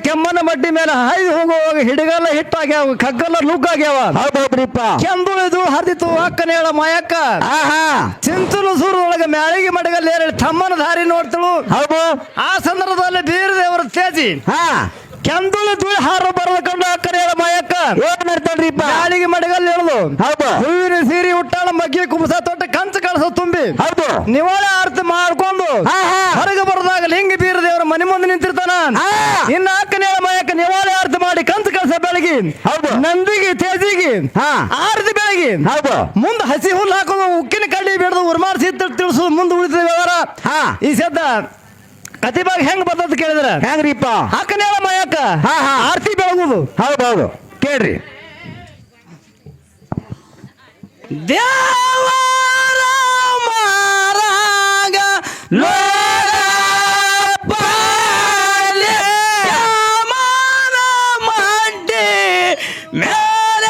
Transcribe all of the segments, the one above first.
ಕೆಮ್ಮನ ಮಡ್ಡಿ ಮೇಲೆ ಹಾಯ್ದು ಹೋಗುವಾಗ ಹಿಡಿಗಲ್ಲ ಹಿಟ್ಟಾಗ್ಯಾವ ಕಗ್ಗಲ್ಲ ನುಗ್ಗಾಗ್ಯಾವ ಹೌದೌದ್ರಿಪ್ಪ ಕೆಂದುಳಿದು ಹರಿದಿತ್ತು ಅಕ್ಕನೇಳ ಮಾಯಕ್ಕ ಚಿಂತಲು ಸೂರೊಳಗೆ ಮ್ಯಾಳಿಗೆ ಮಡಗಲ್ಲಿ ತಮ್ಮನ ದಾರಿ ನೋಡ್ತಳು ಹೌದು ಆ ಸಂದರ್ಭದಲ್ಲಿ ಬೀರ ದೇವರ ತೇಜಿ ಕೆಂದುಳು ಧೂಳಿ ಹಾರ ಬರದ ಕಂಡು ಅಕ್ಕನೇಳ ಮಾಯಕ್ಕ ಏನ್ ಮಾಡ್ತಾನ್ರಿಪ್ಪ ಮ್ಯಾಳಿಗೆ ಮಡಗಲ್ಲಿ ಹೇಳುದು ಹೌದು ಹೂವಿನ ಸೀರೆ ಉಟ್ಟಾಳ ಮಗ್ಗಿ ಕುಂಬಸ ತೊಟ್ಟ ಕಂಚ ಕಳಸ ತುಂಬಿ ಹೌದು ನಿವಾಳೆ ಆರತಿ ಮಾಡ್ಕೊಂಡು ಹೊರಗೆ ಬರದಾಗ ಲಿಂಗ ಬೀರ ದೇವರ ಮನೆ ಮುಂದೆ ನಿಂತಿರ್ತಾನ ಇನ್ನ ಅಕ್ಕನೇಳ ಮಾಯಕ್ಕ ನಿವಾಳೆ ಆರತಿ ಮಾಡಿ ಕಂಚ ಕಳಸ ಬೆಳಗಿ ಹೌದು ನಂದಿಗೆ ತೇಜಿಗೆ ಆರತಿ ಬೆಳಗಿ ಹೌದು ಮುಂದೆ ಹಸಿ ಹುಲ್ಲು ಹಾಕೋದು ಉಕ್ಕಿನ ಕಡ್ಡಿ ಬಿಡದು ಉರ್ಮಾರ್ಸಿ ತಿಳಿಸೋದು ಮುಂದೆ ಉಳಿದ ವ್ಯವಹಾರ ಈ ಸದ್ದ ಕತಿಬಾಗ ಹೆಂಗ್ ಬರ್ತದ ಕೇಳಿದ್ರ ಹೆಂಗ್ರಿಪ್ಪ ಅಕ್ಕನೇಳ ಮಾಯಕ್ಕ ಆರತಿ ಬೆಳಗುದು ಹೌದೌದು ಕೇಳ್ರಿ ದೇವರ ಮಾರಾಗ ಮಡ್ಡಿ ಮೇಲೆ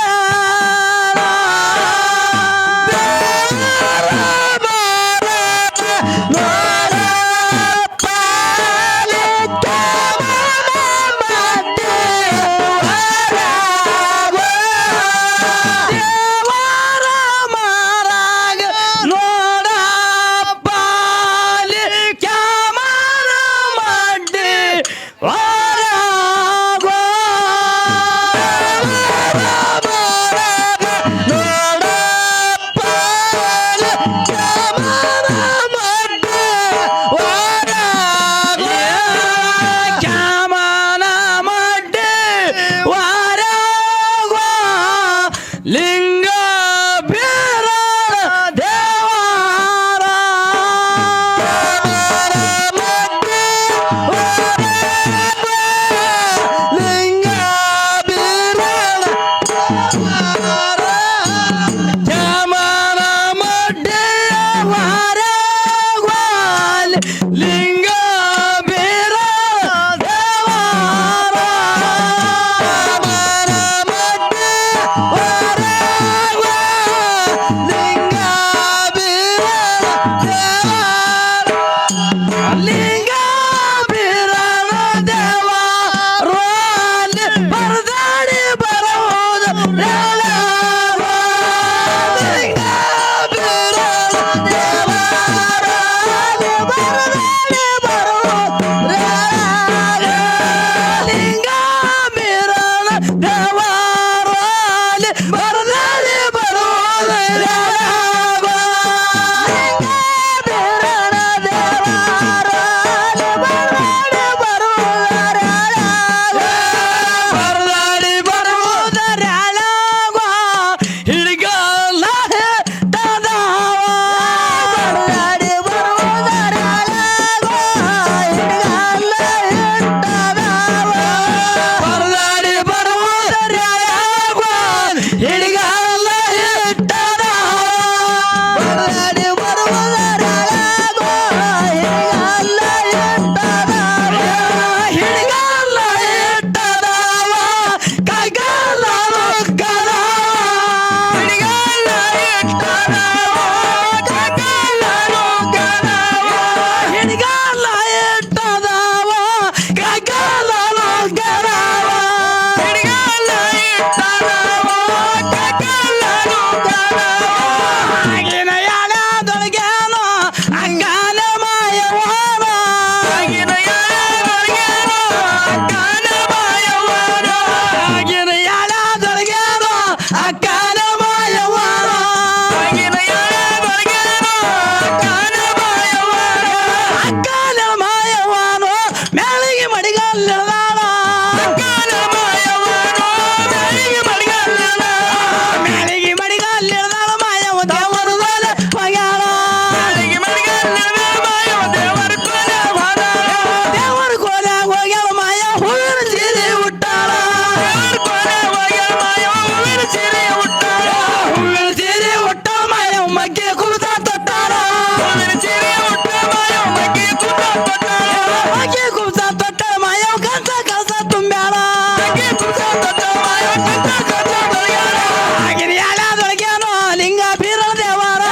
ಗಿರಿಯಾಳದೊಳಗೇನು ಲಿಂಗ ಬೀರಳ ದೇವರ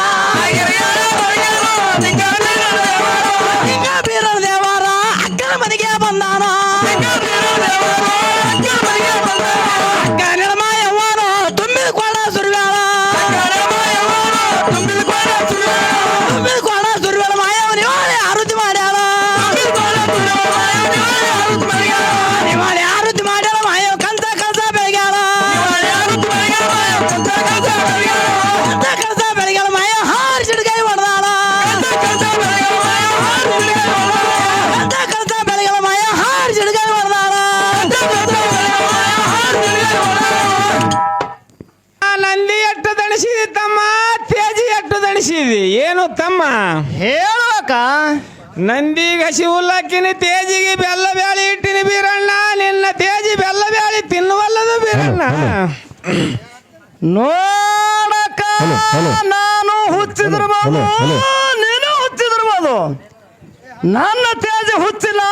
ಲಿಂಗ ಬೀರಳ ದೇವರ ಅಕ್ಕನ ಮನೆಗೆ ಬಂದಾನ ಅಕ್ಕ ನಿರ್ಮಾಯವ್ವನು ತುಂಬಿದ ಕೊಡ ಸುರ್ವ್ಯಾಳ ತುಂಬಿದ ಕೊಡ ಸುರ್ವ್ಯಾಳ ಮಾಯವನಿ ಆರುತಿ ಮಾಡ್ಯಾಳ ನಿವಾಳಿ ಆರುತಿ ಮಾಡ್ಯಾಳ ಮಾಯವ ಕಂತ ಕಲ್ಸ ಬೆಳಗ್ಯಾಳ ಕಲ್ಸ ಬೆಳಗ್ಯಾಳ ಮಾಯ ಹಾರಿ ಸಿಡ್ಕೈ ಹೊಡೆದಾಳ ಕಲ್ಸ ಬೆಳಗ್ಯಾಳ ಮಾಯ ಹಾರಿ ಸಿಡ್ಕೈ ಹೊಡೆದಾಳ ನಂದಿ ಎಟ್ಟು ದಣಿಸಿದಿ ತಮ್ಮ ತೇಜಿ ಎಟ್ಟು ದಣಿಸಿದಿ ಏನು ತಮ್ಮ ಹೇಳುವಕ್ಕ ನಂದಿ ಗಸಿ ಹುಲ್ಲಾಕಿನಿ ತೇಜಿಗೆ ಬೆಲ್ಲ ಬ್ಯಾಳಿ ಇಟ್ಟಿನಿ ಬೀರಣ್ಣ ನಿನ್ನ ತೇಜಿ ಬೆಲ್ಲ ಬ್ಯಾಳಿ ತಿನ್ನುವಲ್ಲದು ಬೀರಣ್ಣ ನೋಡಕ್ಕ ನಾನು ಹುಚ್ಚಿದಿರ್ಬೋದು ನೀನು ಹುಚ್ಚಿದಿರ್ಬೋದು ನನ್ನ ತೇಜ ಹುಚ್ಚಿಲ್ಲ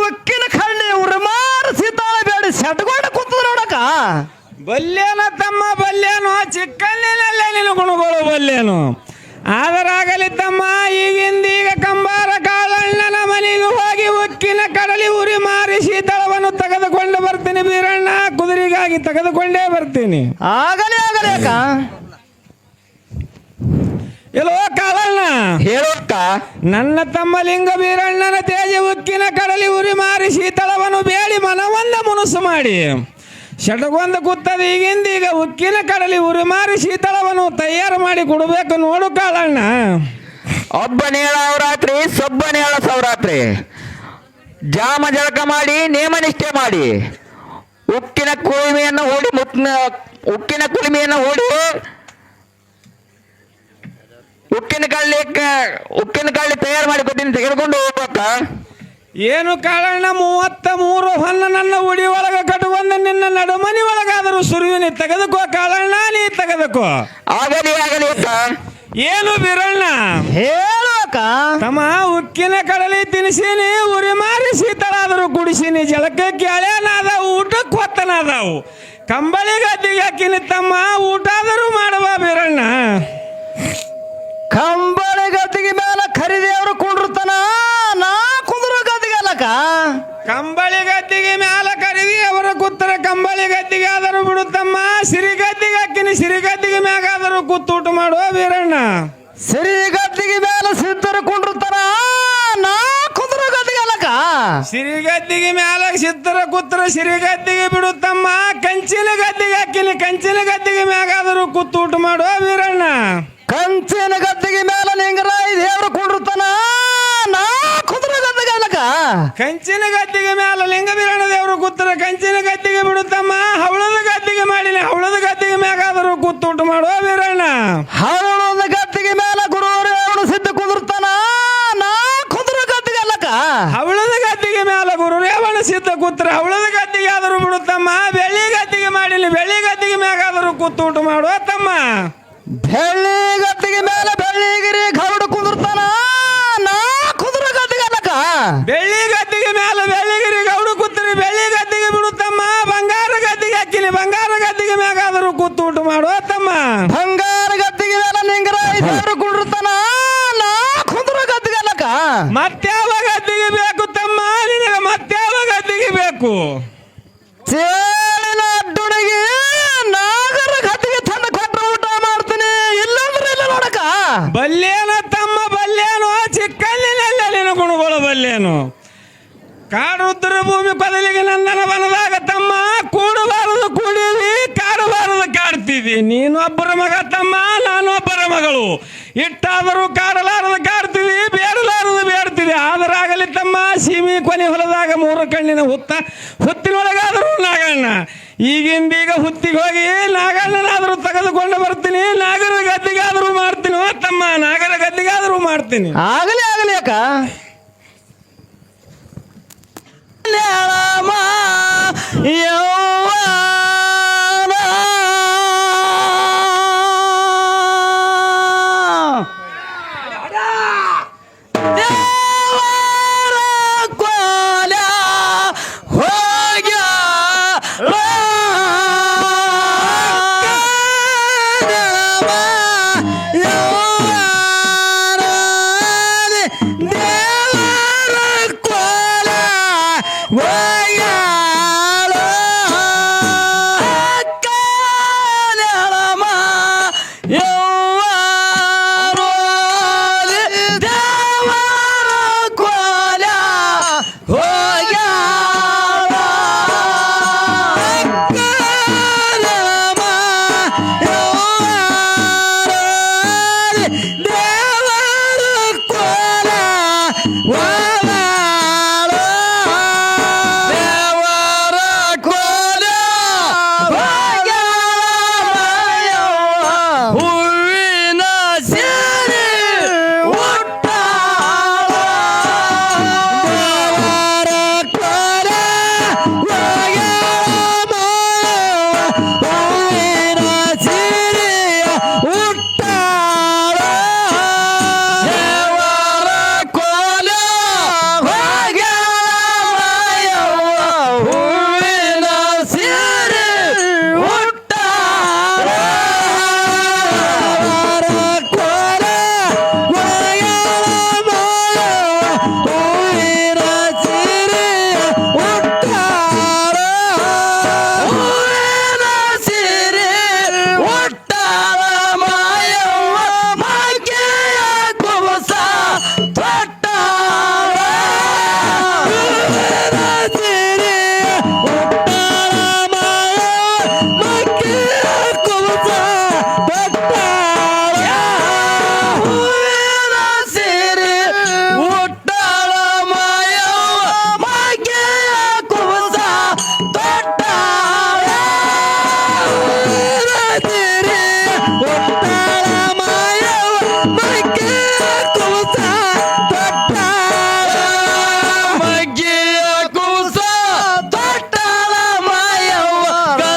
ಉಕ್ಕಿನ ಕಳ್ಳಿ ಉರುಮಾರು ಸೀತಾಳ ಬೇಡಿ ಸೆಟ್ಕೊಂಡು ಕೂತದ ನೋಡಕ್ಕ ಬಲ್ಲೇನ ತಮ್ಮ ಬಲ್ಲೇನು ಚಿಕ್ಕಂದಿನಲ್ಲೇ ನಿನ್ನ ಗುಣಗಳು ಬಲ್ಲೇನು ಆದರಾಗಲಿ ತಮ್ಮ ಈಗಿಂದೀಗ ಕಂಬಾರ ಕಾಳಣ್ಣನ ಮನೆಗೆ ಹೋಗಿ ಉಕ್ಕಿನ ಕಡಲಿ ಉರಿ ಮಾರಿ ಶೀತಳವನ್ನು ತೆಗೆದುಕೊಂಡು ಬರ್ತೀನಿ ಬೀರಣ್ಣ ಕುದುರೆಗಾಗಿ ತೆಗೆದುಕೊಂಡೇ ಬರ್ತೀನಿ ಆಗಲೇ ಅಕ್ಕ ಎಲ್ಲೋ ಕಾಳಣ್ಣ ಹೇಳೋಕ್ಕ ನನ್ನ ತಮ್ಮ ಲಿಂಗ ಬೀರಣ್ಣನ ತೇಜ ಉಕ್ಕಿನ ಕಡಲಿ ಉರಿ ಮಾರಿ ಶೀತಳವನ್ನು ಬೇಡಿ ಮನವೊಂದ ಮುನುಸು ಮಾಡಿ ಶಟಗೊಂದು ಕೂತದ ಈಗಿಂದೀಗ ಉಕ್ಕಿನ ಕಡಲಿ ಉರಿ ಮಾರಿ ಶೀತಳವನ್ನು ತಯಾರು ಮಾಡಿ ಕೊಡಬೇಕು ನೋಡು ಕಾಳಣ್ಣ ಒಬ್ಬನೇಳ ಅವರಾತ್ರಿ ಸೊಬ್ಬನೇಳ ಸೌರಾತ್ರಿ ಜಾಮ ಜಳಕ ಮಾಡಿ ನೇಮನಿಷ್ಠೆ ಮಾಡಿ ಉಕ್ಕಿನ ಕುಳಿಮೆಯನ್ನು ಹೂಡಿ ಉಕ್ಕಿನ ಕುಳಿಮೆಯನ್ನು ಹೂಡಿ ಉಕ್ಕಿನ ಕಳ್ಳಿ ತಯಾರು ಮಾಡಿ ಕೊಟ್ಟಿನಿ ತೆಗೆದುಕೊಂಡು ಹೋಗ್ಬೇಕ ಏನು ಕಾಳಣ್ಣ 33 ಹೊನ್ನ ನನ್ನ ಉಡಿ ಒಳಗ ಕಟ್ಟುಕೊಂಡು ನಿನ್ನ ನಡುಮನಿ ಒಳಗಾದರೂ ಸುರುವಿನಿ ತೆಗೆದುಕೋ ಕಾಳಣ್ಣ ನೀ ತೆಗೆದುಕೋ ಆಗಲಿ ಅಕ್ಕ ಏನು ಬೀರಣ್ಣ ಹೇಳುವಕ್ಕ ತಮ್ಮ ಉಕ್ಕಿನ ಕಡಲಿ ತಿನಿಸೀನಿ ಉರಿ ಮಾರಿ ಶೀತಳಾದರೂ ಕುಡಿಸೀನಿ ಜಳಕಕ್ಕೆ ಹಳೇನಾದವು ಊಟಕ್ಕೆ ಹೊತ್ತನಾದವು ಕಂಬಳಿ ಗದ್ದಿಗೆ ಹಾಕಿನಿ ತಮ್ಮ ಊಟ ಆದರೂ ಮಾಡುವ ಬೀರಣ್ಣ ಕಂಬಳಿ ಗದ್ದಿಗೆ ಮೇಲೆ ಖರೀದಿಯವರು ಕುಂಡಿರ್ತಾನ ನಾ ಕುಂದ್ರು ಗದ್ದಿಗೆ ಅಲ್ಲಕ್ಕ ಕಂಬಳಿ ಗದ್ದಿಗೆ ಮ್ಯಾಲ ಕರೀದಿ ಅವರ ಕೂತರ ಕಂಬಳಿ ಗದ್ದಿಗೆ ಆದರೂ ಬಿಡುತ್ತಮ್ಮ ಸಿರಿ ಗದ್ದಿಗೆ ಹಾಕಿನಿ ಸಿರಿ ಗದ್ದಿಗೆ ಮ್ಯಾಗ ಆದರೂ ಕೂತು ಊಟ ಮಾಡುವ ಬೀರಣ್ಣ ಸಿರಿ ಗದ್ದಿಗೆ ಮೇಲೆ ಸಿದ್ಧರು ಕುಂಡಿರ್ತಾನ ನಾ ಕುಂದ್ರು ಗದ್ದಿಗೆ ಅಲ್ಲಕ್ಕ ಸಿರಿ ಗದ್ದಿಗೆ ಮ್ಯಾಲ ಸಿದ್ಧರ ಕೂತರ ಸಿರಿ ಗದ್ದಿಗೆ ಬಿಡುತ್ತಮ್ಮ ಕಂಚಿನ ಗದ್ದಿಗೆ ಹಾಕಿನಿ ಕಂಚಿನ ಗದ್ದಿಗೆ ಮ್ಯಾಗ ಆದರೂ ಕೂತು ಊಟ ಮಾಡುವ ಬೀರಣ್ಣ ಕಂಚಿನ ಗದ್ದಿಗೆ ಮೇಲೆ ಲಿಂಗರಾಯ ದೇವರು ಕುಂಡಿರ್ತಾನ ನಾ ಕುಂದ್ರು ಗದ್ದಿಗೆ ಅಲ್ಲಕ್ಕ ಕಂಚಿನ ಗದ್ದಿಗೆ ಮ್ಯಾಲ ಲಿಂಗ ಬೀರಣ್ಣ ದೇವರು ಕೂತರ ಕಂಚಿನ ಗದ್ದಿಗೆ ಬಿಡುತ್ತಮ್ಮ ಹವಳದ ಗದ್ದಿಗೆ ಮಾಡಿನಿ ಹವಳದ ಗದ್ದಿಗೆ ಮ್ಯಾಗಾದರೂ ಕೂತು ಊಟ ಮಾಡುವ ಬೀರಣ್ಣ ಹವಳದ ಗದ್ದಿಗೆ ಮೇಲೆ ಗುರುವರು ಸಿದ್ಧ ಕುಂದಿರ್ತಾನ ನಾ ಕುಂದ್ರು ಗದ್ದಿಗೆ ಅಲ್ಲಕ್ಕ ಹವಳದ ಗದ್ದಿಗೆ ಮ್ಯಾಲ ಗುರು ರೇವಣ ಸಿದ್ಧ ಕೂತ್ರ ಹವಳದ ಗದ್ದಿಗೆ ಆದರೂ ಬಿಡುತ್ತಮ್ಮ ಬೆಳ್ಳಿ ಗದ್ದಿಗೆ ಮಾಡಿನಿ ಬೆಳ್ಳಿ ಗದ್ದಿಗೆ ಮ್ಯಾಗಾದರೂ ಕೂತು ಊಟ ಮಾಡುವ ತಮ್ಮ ಬೆಳ್ಳಿ ಗದ್ದಿಗೆ ಮೇಲೆ ಬೆಳ್ಳಿಗಿರಿ ಗರುಡು ಕುಂದಿರ್ತಾನ ನಾ ಕುಂದ್ರು ಗದ್ದಿಗೆ ಅಲ್ಲಕ್ಕ ಬೆಳ್ಳಿ ಗದ್ದಿಗೆ ಮ್ಯಾಲ ಬೆಳ್ಳಿಗಿರಿ ಗೌಡು ಕೂತ್ರಿ ಬೆಳ್ಳಿ ಗದ್ದಿಗೆ ಬಿಡುತ್ತಮ್ಮ ಬಂಗಾರ ಗದ್ದಿಗೆ ಹಾಕಿನಿ ಬಂಗಾರ ಗದ್ದಿಗೆ ಮ್ಯಾಗಾದರೂ ಕೂತು ಊಟ ಮಾಡುವ ತಮ್ಮ ಬಂಗಾರ ಗದ್ದಿಗೆ ಮೇಲೆ ಲಿಂಗರಾಯ ದೇವರು ಕುಂಡಿರ್ತಾನ ನಾ ಕುಂದ್ರು ಗದ್ದಿಗೆ ಅಲ್ಲಕ್ಕ ಮತ್ಯಾವ ಗದ್ದಿಗೆ ಬೇಕು ತಮ್ಮ ನಿನಗೆ ಮತ್ಯಾವ ಗದ್ದಿಗೆ ಬೇಕು ಚೇಳಿನ ಅಡ್ಡುಣಿಗೆ ನಾಗರ ಗದ್ದಿಗೆ ತಂದು ಕೊಟ್ಟರೆ ಊಟ ಮಾಡ್ತೀನಿ ಇಲ್ಲಂದ್ರೆ ಇಲ್ಲ ನೋಡಕ್ಕ ಬಲ್ಲೇನ ತಮ್ಮ ಬಲ್ಲೇನು ಚಿಕ್ಕಂದಿನಲ್ಲೇ ನಿನ್ನ ಗುಣಗಳು ಬಲ್ಲೇನು ಕಾಡುದ್ರ ಭೂಮಿ ಕೊದಲಿಗೆ ನಂದನ ಬನದಾಗ ತಮ್ಮ ಕೂಡಬಾರದು ಕೂಡಿವಿ ಕಾಡಬಾರದು ಕಾಡ್ತಿದ್ದಿ ನೀನೊಬ್ಬರ ಮಗ ತಮ್ಮ ನಾನೊಬ್ಬರ ಮಗಳು ಇಟ್ಟಾದರೂ ಕಾಡಲಾರದು ಕಾಡ್ತಿದ್ದಿ ಬೇಡಲಾರದು ಬೇಡ್ತಿದ್ದಿ ಆದರಾಗಲಿ ತಮ್ಮ ಸೀಮಿ ಕೊನೆ ಹೊಲದಾಗ 3 ಕಣ್ಣಿನ ಹುತ್ತಿನೊಳಗಾದರೂ ನಾಗಣ್ಣ ಈಗಿಂದೀಗ ಹುತ್ತಿಗೆ ಹೋಗಿ ನಾಗಣ್ಣನಾದರೂ ತೆಗೆದುಕೊಂಡು ಬರ್ತೀನಿ ನಾಗರ ಗದ್ದಿಗಾದರೂ ಮಾಡ್ತೀನಿ ತಮ್ಮ ನಾಗರ ಗದ್ದಿಗಾದರೂ ಮಾಡ್ತೀನಿ ಆಗಲಿ ಆಗಲಿ ಅಕ್ಕ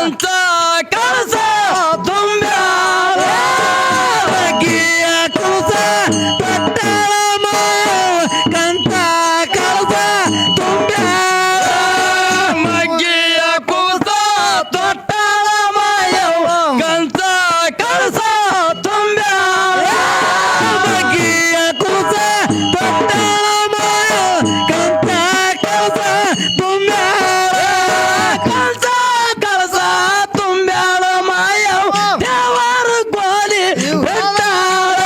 ಕಂಚ ಕಳಸ ತುಂಬ್ಯಾಳ ಬಗ್ಗಿಯ ಕುಸ ತೊಟ್ಟಳ ಮಾಯವ ಕಂಚ ಕಳಸ ತುಂಬ್ಯಾಳ ಮಗ್ಗಿಯ ಕುಸ ತೊಟ್ಟಳ ಮಾಯವ ಕಂಚ ಕಳಸ ತುಂಬ್ಯಾಳ ಮಗ್ಗಿಯ ಕುಸ ತೊಟ್ಟಳ ಮಾಯವ ಕಂಚ ಕಳಸ ತುಂಬ್ಯಾಳ ಕಂಚ ಕಳಸ ತುಂಬ್ಯಾಳ ಮಾಯವ ದೇವರ ಗೋಲಿ ಬಿಟ್ಟಾಳ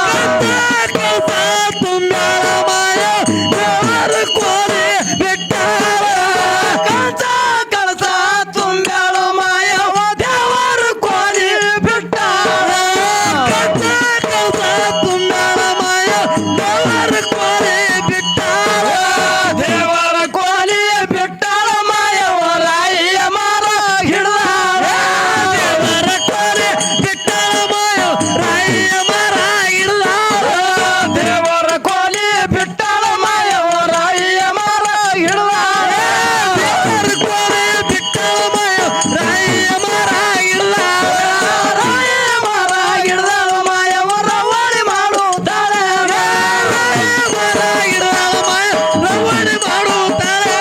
ಕಂಚ ಕಳಸ ತುಂಬ್ಯಾಳ ಮಾಯವ ದೇವರ ಗೋಲಿ ಬಿಟ್ಟಾಳ ಕಂಚ ಕಳಸ ತುಂಬ್ಯಾಳ ಮಾಯವ ದೇವರ ಗೋಲಿ ಬಿಟ್ಟಾಳ ಕಂಚ ಕಳಸ ತುಂಬ್ಯಾಳ ಮಾಯವ ದೇವರ ಗೋಲಿ ಬಿಟ್ಟಾಳ ದೇವರ ಗೋಲಿ ಬಿಟ್ಟಾಳ ಮಾಯವ ರಾಯಿಯ ಮರ ಹಿಡ್ದಾಳ ದೇವರ ಗೋಲಿ ಬಿಟ್ಟಾಳ ಮಾಯವ ರಾಯಿಯ ಮರ ಹಿಡ್ದಾಳ ದೇವರ ಗೋಲಿ ಬಿಟ್ಟಾಳ ಮಾಯವ ರಾಯಿಯ ಮರ ಹಿಡ್ದಾಳ ದೇವರ ಗೋಲಿ ಬಿಟ್ಟಾಳ ಮಾಯವ ರಾಯಿಯ ಮರ ಹಿಡ್ದಾಳ ರಾಯಿಯ ಮರ ಹಿಡ್ದಾಳ ಮಾಯವ ರವಾಡಿ ಮಾಡುತ್ತಾಳೆ ರಾಯಿಯ ಮರ ಹಿಡ್ದಾಳ ಮಾಯವ ರವಾಡಿ ಮಾಡುತ್ತಾಳೆ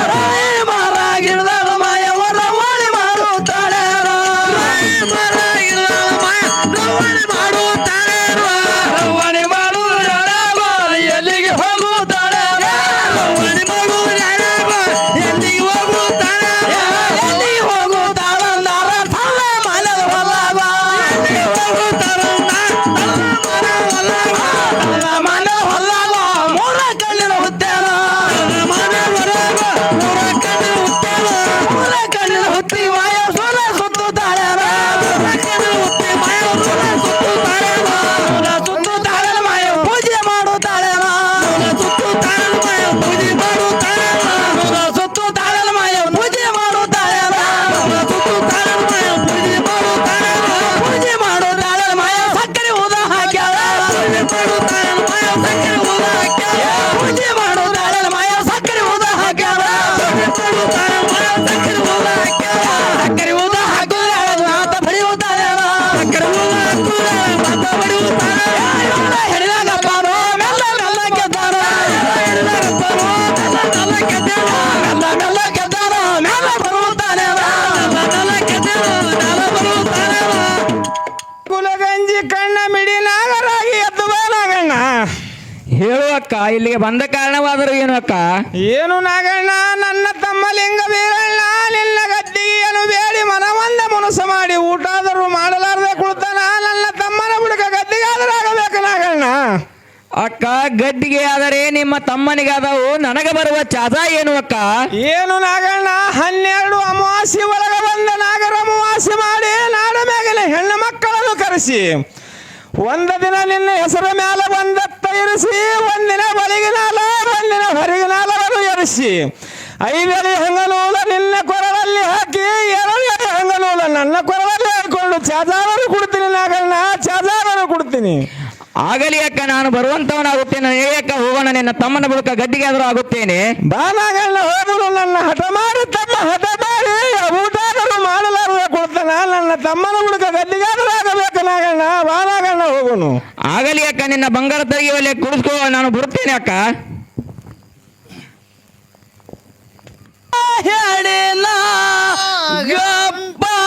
ರಾಯಿಯ ಮರ ಹಿಡ್ದಾಳ ಮಾಯವ ರವಾಡಿ ಮಾಡುತ್ತಾಳೆ ರಾಯಿಯ ಮರ ಹಿಡ್ದಾಳ ಮಾಯವ ರವಾಡಿ ಮಾಡುತ್ತಾಳೆ ರವಾಡಿ ಮಾಡುತ್ತಾಳೆ ಎಲ್ಲಿಗೆ ಹೋಗುತ್ತಾಳೆ ರವಾಡಿ ಮಾಡುತ್ತಾಳೆ ಎಲ್ಲಿಗೆ ಹೋಗುತ್ತಾಳೆ ಎಲ್ಲಿಗೆ ಹೋಗುತ್ತಾಳ ನಾರ ತಲ್ಲ ಮಲದ ಹೊಲವ ಎಲ್ಲಿಗೆ ಹೋಗುತ್ತಾಳ ಮಲ ಹೊಲವ ಮೂರ ಕಣ್ಣಿನ ಹುತ್ತೇನ ಮನೆ ಹೊರಗ ಮೂರ ಕಣ್ಣಿನ ಹುತ್ತೇನ ಮೂರ ಕಣ್ಣಿನ ಹುತ್ತಿ ಮಾಯ ಸೋಲ ಸುತ್ತುತ್ತಾಳೆ ಮೂರ ಕಣ್ಣಿನ ಹುತ್ತಿ ಮಾಯ ಸೋಲ ಸುತ್ತುತ್ತಾಳೆ ಸೋಲ ಸುತ್ತುತ್ತಾಳೆ ಮಾಯ ಪೂಜೆ ಮಾಡುತ್ತಾಳೆ ಸೋಲ ಸುತ್ತುತ್ತಾಳೆ ಮಾಯ ಪೂಜೆ ಮಾಡುತ್ತಾಳೆ ಸೋಲ ಸುತ್ತುತ್ತಾಳೆ ಮಾಯ ಪೂಜೆ ಮಾಡುತ್ತಾಳೆ ಸೋಲ ಸುತ್ತುತ್ತಾಳೆ ಮಾಯ ಪೂಜೆ ಮಾಡುತ್ತಾಳೆ ಪೂಜೆ ಮಾಡುತ್ತಾಳೆ ಮಾಯ ಸಕ್ಕರೆ ಉದ ಹಾಕ್ಯಾಳ ಪೂಜೆ ಮಾಡುತ್ತಾಳೆ ಮಾಯ ಸಕ್ಕರೆ ಉದ ಹಾಕ್ಯಾಳ ಪೂಜೆ ಮಾಡುತ್ತಾಳೆ ಮಾಯ ಸಕ್ಕರೆ ಉದ ಹಾಕ್ಯಾಳ ಪೂಜೆ ಮಾಡುತ್ತಾಳೆ ಮಾಯ ಸಕ್ಕರೆ ಉದ ಹಾಕ್ಯಾಳ ಸಕ್ಕರೆ ಉದ ಹಾಕಿದ್ರೆ ಮಾತ ಬಡಿಯುತ್ತಾಳೆ ಸಕ್ಕರೆ ಉದ ಹಾಕಿದ್ರೆ ಮಾತ ಬಡಿಯುತ್ತಾಳೆ ಹಿಡಿದಾಗಪ್ಪನೋ ಮೆಲ್ಲ ಮೆಲ್ಲ ಗೆದ್ದಾನ ಹಿಡಿದಾಗಪ್ಪನೋ ಮೆಲ್ಲ ಮೆಲ್ಲ ಗೆದ್ದಾನ ಮೆಲ್ಲ ಮೆಲ್ಲ ಗೆದ್ದಾನ ಮೆಲ್ಲ ಬರುತ್ತಾನೆ ಮೆಲ್ಲ ಮೆಲ್ಲ ಗೆದ್ದಾನ ಮೆಲ್ಲ ಬರುತ್ತಾನೆ ಕುಲಗಂಜಿ ಕಣ್ಣ ಮಿಡಿ ನಾಗರಾಗಿ ಎದ್ದು ಬಾ ನಾಗಣ್ಣ ಹೇಳುವಕ್ಕ ಇಲ್ಲಿಗೆ ಬಂದ ಕಾರಣವಾದರೂ ಏನು ಅಕ್ಕ ಏನು ನಾಗಣ್ಣ ನನ್ನ ತಮ್ಮ ಲಿಂಗ ಬೀರಣ್ಣ ನಿನ್ನ ಗದ್ದಿಗೆಯನ್ನು ಬೇಡಿ ಮನವಂದ ಮನಸ್ಸು ಮಾಡಿ ಊಟಾದರೂ ಮಾಡಲಾರದೆ ಕುಳ್ತಾನ ನನ್ನ ತಮ್ಮನ ಬುಡಕ ಗದ್ದಿಗಾದರೂ ಆಗಬೇಕು ನಾಗಣ್ಣ ಅಕ್ಕ ಗದ್ದಿಗೆ ಆದರೆ ನಿಮ್ಮ ತಮ್ಮನಿಗಾದವು ನನಗೆ ಬರುವ ಚಾದ ಏನು ಅಕ್ಕ ಏನು ನಾಗಣ್ಣ 12 ಅಮಾವಾಸ್ಯೆ ಒಳಗ ಬಂದ ನಾಗರ ಅಮಾವಾಸ್ಯೆ ಮಾಡಿ ನಾಡ ಮ್ಯಾಗಲೆ ಹೆಣ್ಣು ಮಕ್ಕಳನ್ನು ಕರೆಸಿ ಒಂದ ದಿನ ನಿನ್ನ ಹೆಸರ ಮ್ಯಾಲ ಒಂದತ್ತ ಇರಿಸಿ ಒಂದಿನ ಬಲಿಗಿನಾಲ ಒಂದಿನ ಹೊರಗಿನಾಲವನ್ನು ಎರಿಸಿ 5 ಎಳೆ ಹಂಗನೂಲ ನಿನ್ನ ಕೊರಳಲ್ಲಿ ಹಾಕಿ 2 ಎಳೆ ಹಂಗನೂಲ ನನ್ನ ಕೊರಳಲ್ಲಿ ಹಾಕೊಂಡು ಚಾದಾರನು ಕೊಡ್ತೀನಿ ನಾಗಣ್ಣ ಚಾದಾರನು ಕೊಡ್ತೀನಿ ಆಗಲಿ ಅಕ್ಕ ನಾನು ಬರುವಂತವನಾಗುತ್ತೇನೆ ಅಕ್ಕ ಹೋಗೋಣ ನಿನ್ನ ತಮ್ಮನ ಬಳಿಕ ಗದ್ದಿಗೆ ಆದರೂ ಆಗುತ್ತೇನೆ ಬಾನಾಗಣ್ಣ ಹೋಗಲು ನನ್ನ ಹಠ ಮಾಡಿ ತಮ್ಮ ಹಠ ಮಾಡಿ ಊಟಾದರೂ ಮಾಡಲಾರದೆ ಕೊಡ್ತಾನ ನನ್ನ ತಮ್ಮನ ಬಳಿಕ ಗದ್ದಿಗಾದರೂ ಆಗಬೇಕು ನಾಗಣ್ಣ ಬಾನಾಗಣ್ಣ ಹೋಗುನು ಆಗಲಿ ಅಕ್ಕ ನಿನ್ನ ಬಂಗಾರ ತೆಗೆಯುವಲ್ಲಿ ಕುಡಿಸ್ಕೋ ನಾನು ಬರುತ್ತೇನೆ ಅಕ್ಕ ಹೇಳಿನ ಗಬ್ಬಾನೋ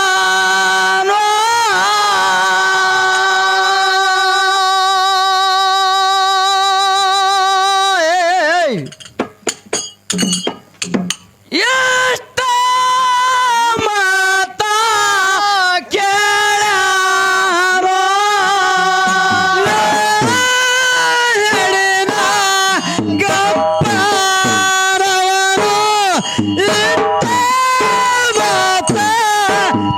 ಎಷ್ಟ ಮಾತ ಕೇಳ್ಯಾರೋ ಹೇಳಿನ ಗಬ್ಬಾರವರು ಇಷ್ಟ ಮಾತ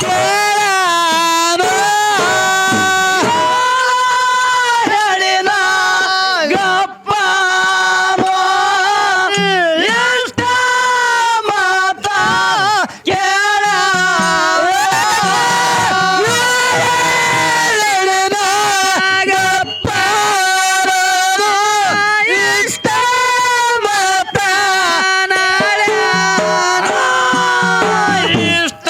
ಕೇಳ್ಯಾರೋ ಹೇಳಿನ ಗಬ್ಬಾರೋ ಎಷ್ಟ ಮಾತ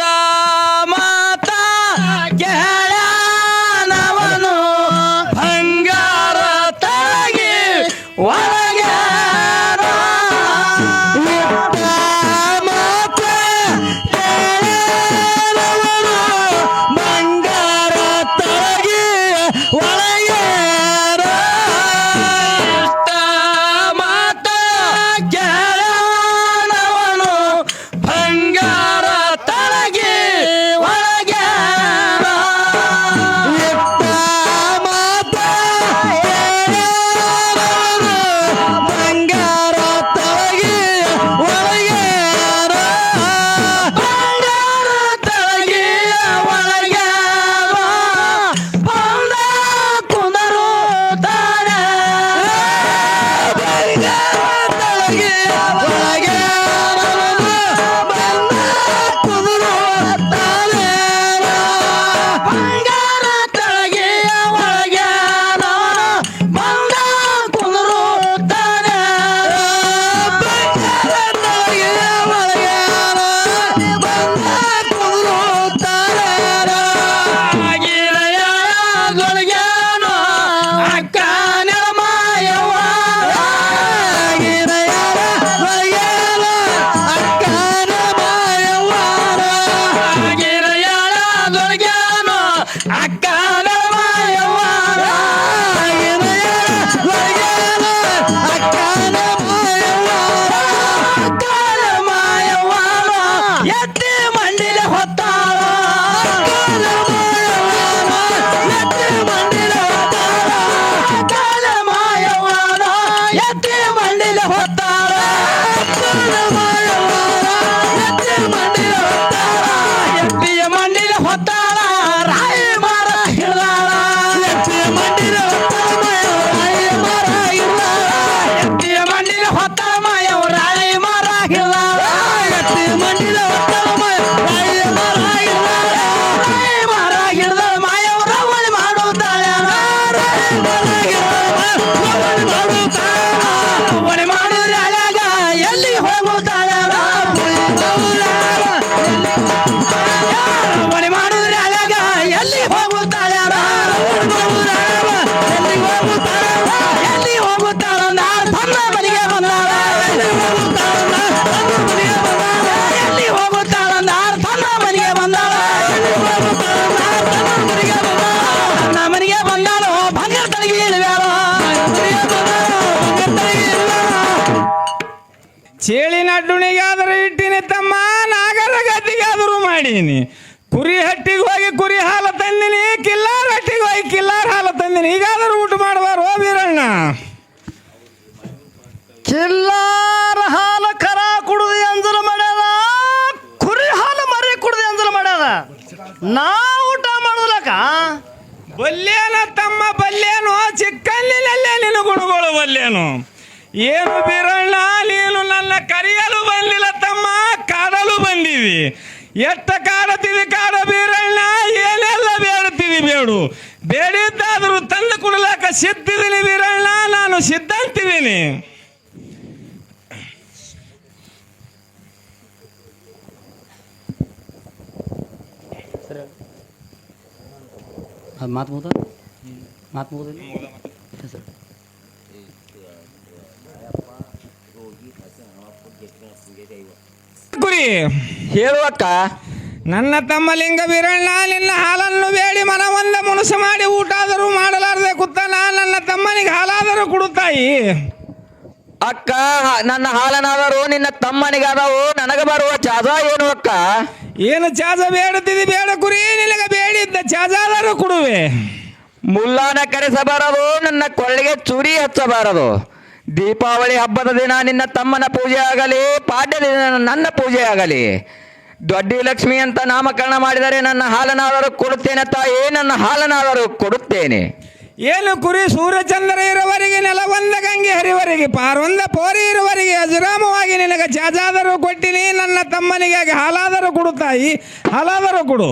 ಅಕ್ಕನ ಮಾಯವ್ವಾನ ಅಕ್ಕನ ಮಾಯವ್ವಾನ ಎತ್ತಿ ಮಂಡಿಲೆ ಹೊತ್ತಾಳ ಎತ್ತಿ ಮಂಡಿಲೆ ಹೊತ್ತಾಳ ಅಕ್ಕನ ಮಾಯವ್ವಾನ ಎತ್ತಿ ಮಂಡಿಲೆ ಹೊತ್ತಾಳ ಎತ್ತಿ ಮಂಡಿಲೆ ಹೊತ್ತಾಳ ಎತ್ತಿಯ ಮಂಡಿಲೆ ಹೊತ್ತಾಳ ರಾಯಿ ಮಾರ ಹಿಡ್ದಾಳ ಎತ್ತಿಯ ಮಂಡಿಲೆ ಹೊತ್ತಾಳ ರಾಯಿ ಮಾರ ಹಿಡ್ದಾಳ ಎತ್ತಿಯ ಮಂಡಿಲೆ ಹೊತ್ತಾಳ ಮಾಯವ ರಾಯಿ ಮಾರ ಹಿಡ್ದಾಳ ಎತ್ತಿಯ ಮಂಡಿಲೆ ಹೊತ್ತಾಳ ರಾಯಿ ಮಾರ ಹಿಡ್ದಾಳ ರಾಯಿ ಮಾರ ಹಿಡ್ದಾಳ ಮಾಯವ ರವಳಿ ಮಾಡುತ್ತಾಳ ರಾಯಿ ಮಾರ ಹಿಡ್ದಾಳ ರವಳಿ ಮಾಡುತ್ತಾಳ ರವಳಿ ಮಾಡಿದ್ರೆ ಅಲಾಗ ಎಲ್ಲಿ ಹೋಗುತ್ತಾಳ ರವಳಿ ಮಾಡಿದ್ರೆ ಅಲಾಗ ಎಲ್ಲಿ ಹೋಗುತ್ತಾಳ ಎಲ್ಲಿ ಹೋಗುತ್ತಾಳ ತನ್ನ ಮನೆಗೆ ಬಂದಾಳ ಎಲ್ಲಿ ಹೋಗುತ್ತಾಳ ತನ್ನ ಮನೆಗೆ ಬಂದಾಳ ತನ್ನ ಮನೆಗೆ ಬಂದಾಳು ಬಂಗಾರ ತಲೆಗೆ ಇಳಿವ್ಯಾಳ ಚೇಳಿನ ಅಡ್ಡುಣಿಗಾದರೂ ಇಟ್ಟಿನಿ ತಮ್ಮ ನಾಗರ ಗದ್ದಿಗಾದರೂ ಮಾಡೀನಿ ಕುರಿ ಹಟ್ಟಿಗೆ ಹೋಗಿ ಕುರಿ ಹಾಲು ತಂದಿನಿ ಕಿಲ್ಲಾರ ಹಟ್ಟಿಗೆ ಹೋಗಿ ಕಿಲ್ಲಾರ ಹಾಲು ತಂದಿನಿ ಈಗಾದರೂ ಊಟ ಮಾಡುವಾರು ವೀರಣ್ಣ ಕಿಲ್ಲಾರ ಹಾಲು ಕರ ಕುಡಿದು ಎಂಜಲು ಮಾಡ್ಯಾದ ಕುರಿ ಹಾಲು ಮರಿ ಕುಡಿದು ಎಂಜಲು ಮಾಡ್ಯಾದ ನಾ ಊಟ ಮಾಡೋದಕ್ಕ ಬಲ್ಲೇನ ತಮ್ಮ ಬಲ್ಲೇನು ಚಿಕ್ಕಂದಿನಲ್ಲೇ ನಿನ್ನ ಗುಣಗಳು ಬಲ್ಲೇನು ಏನು ಬೀರಣ್ಣ ನೀನು ನನ್ನ ಕರೆಯಲು ಬಂದಿಲ್ಲ ತಮ್ಮ ಕಾಡಲು ಬಂದಿವಿ ಎಷ್ಟ ಕಾಡತೀವಿ ಕಾಡ ಬೀರಣ್ಣ ಏನೆಲ್ಲ ಬೇಡುತ್ತೀವಿ ಬೇಡು ಬೇಡಿದ್ದಾದರೂ ತಂದು ಕೊಡಲಾಕ ಸಿದ್ಧಿದ್ದೀನಿ ಬೀರಣ್ಣ ನಾನು ಸಿದ್ಧ ಅಂತಿದ್ದೀನಿ ಮಾತು ಮುಗಿದ ಸರ್ ಕುರಿ ಹೇಳುವಕ್ಕ ನನ್ನ ತಮ್ಮ ಲಿಂಗ ಬೀರಣ್ಣ ನಿನ್ನ ಹಾಲನ್ನು ಬೇಡಿ ಮನವೊಂದ ಮುನಸು ಮಾಡಿ ಊಟ ಆದರೂ ಮಾಡಲಾರದೆ ಕುತ್ತನ ನನ್ನ ತಮ್ಮನಿಗೆ ಹಾಲಾದರೂ ಕೊಡುತ್ತಾಯಿ ಅಕ್ಕ ನನ್ನ ಹಾಲನಾದರೂ ನಿನ್ನ ತಮ್ಮನಿಗಾದವು ನನಗೆ ಬರುವ ಚಾದ ಏನು ಅಕ್ಕ ಏನು ಚಾಜ ಬೇಡುತ್ತಿದ್ದಿ ಬೇಡ ಕುರಿ ನಿನಗೆ ಬೇಡಿದ್ದ ಚಾಜಾದರೂ ಕೊಡುವೆ ಮುಲ್ಲಾನ ಕರೆಸಬಾರದು ನನ್ನ ಕೊಳ್ಳಿಗೆ ಚೂರಿ ಹಚ್ಚಬಾರದು ದೀಪಾವಳಿ ಹಬ್ಬದ ದಿನ ನಿನ್ನ ತಮ್ಮನ ಪೂಜೆ ಆಗಲಿ ಪಾಡ್ಯ ದಿನ ನನ್ನ ಪೂಜೆ ಆಗಲಿ ದೊಡ್ಡಿ ಲಕ್ಷ್ಮಿ ಅಂತ ನಾಮಕರಣ ಮಾಡಿದರೆ ನನ್ನ ಹಾಲನಾದರೂ ಕೊಡುತ್ತೇನೆ ತಾಯಿ ನನ್ನ ಹಾಲನಾದರೂ ಕೊಡುತ್ತೇನೆ ಏನು ಕುರಿ ಸೂರ್ಯಚಂದ್ರ ಇರುವವರೆಗೆ ನೆಲವೊಂದ ಗಂಗೆ ಹರಿವರೆಗೆ ಪಾರೊಂದ ಪೋರಿ ಇರುವವರೆಗೆ ಅಜರಾಮವಾಗಿ ನಿನಗೆ ಚಾಜಾದರೂ ಕೊಟ್ಟಿನಿ ನನ್ನ ತಮ್ಮನಿಗೆ ಹಾಲಾದರೂ ಕೊಡುತ್ತಾಯಿ ಹಾಲಾದರೂ ಕೊಡು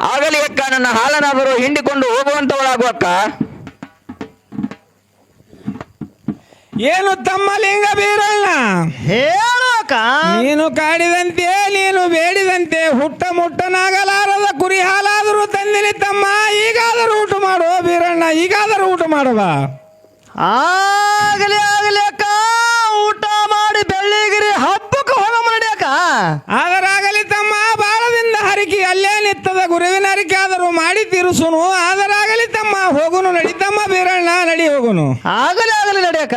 ಆಗಲಿ ಅಕ್ಕ ನನ್ನ ಹಾಲನಾದರೂ ಹಿಂಡಿಕೊಂಡು ಹೋಗುವಂತವಳಾಗುವಕ್ಕ ಏನು ತಮ್ಮ ಲಿಂಗ ಬೀರಣ್ಣ ಹೇಳೋಕ ನೀನು ಕಾಡಿದಂತೆ ನೀನು ಬೇಡಿದಂತೆ ಹುಟ್ಟ ಮುಟ್ಟನಾಗಲಾರದ ಕುರಿ ಹಾಲಾದರೂ ತಂದಿನಿ ತಮ್ಮ ಈಗಾದರೂ ಊಟ ಮಾಡು ಬೀರಣ್ಣ ಈಗಾದರೂ ಊಟ ಮಾಡುವ ಆಗಲಿ ಆಗಲಿ ಅಕ್ಕ ಊಟ ಮಾಡಿ ಬೆಳ್ಳಿಗಿರಿ ಹಬ್ಬಕ್ಕೆ ಹೋಗ ನಡಿಯಕ್ಕ ಆದರಾಗಲಿ ತಮ್ಮ ಬಾಳದಿಂದ ಹರಿಕೆ ಅಲ್ಲೇ ನಿತ್ತದ ಗುರುವಿನ ಹರಿಕೆ ಆದರೂ ಮಾಡಿ ತೀರಿಸುನು ಆದರಾಗಲಿ ತಮ್ಮ ಹೋಗುನು ನಡಿ ತಮ್ಮ ಬೀರಣ್ಣ ನಡಿ ಹೋಗುನು ಆಗಲಿ ಆಗಲಿ ನಡಿಯಕ್ಕ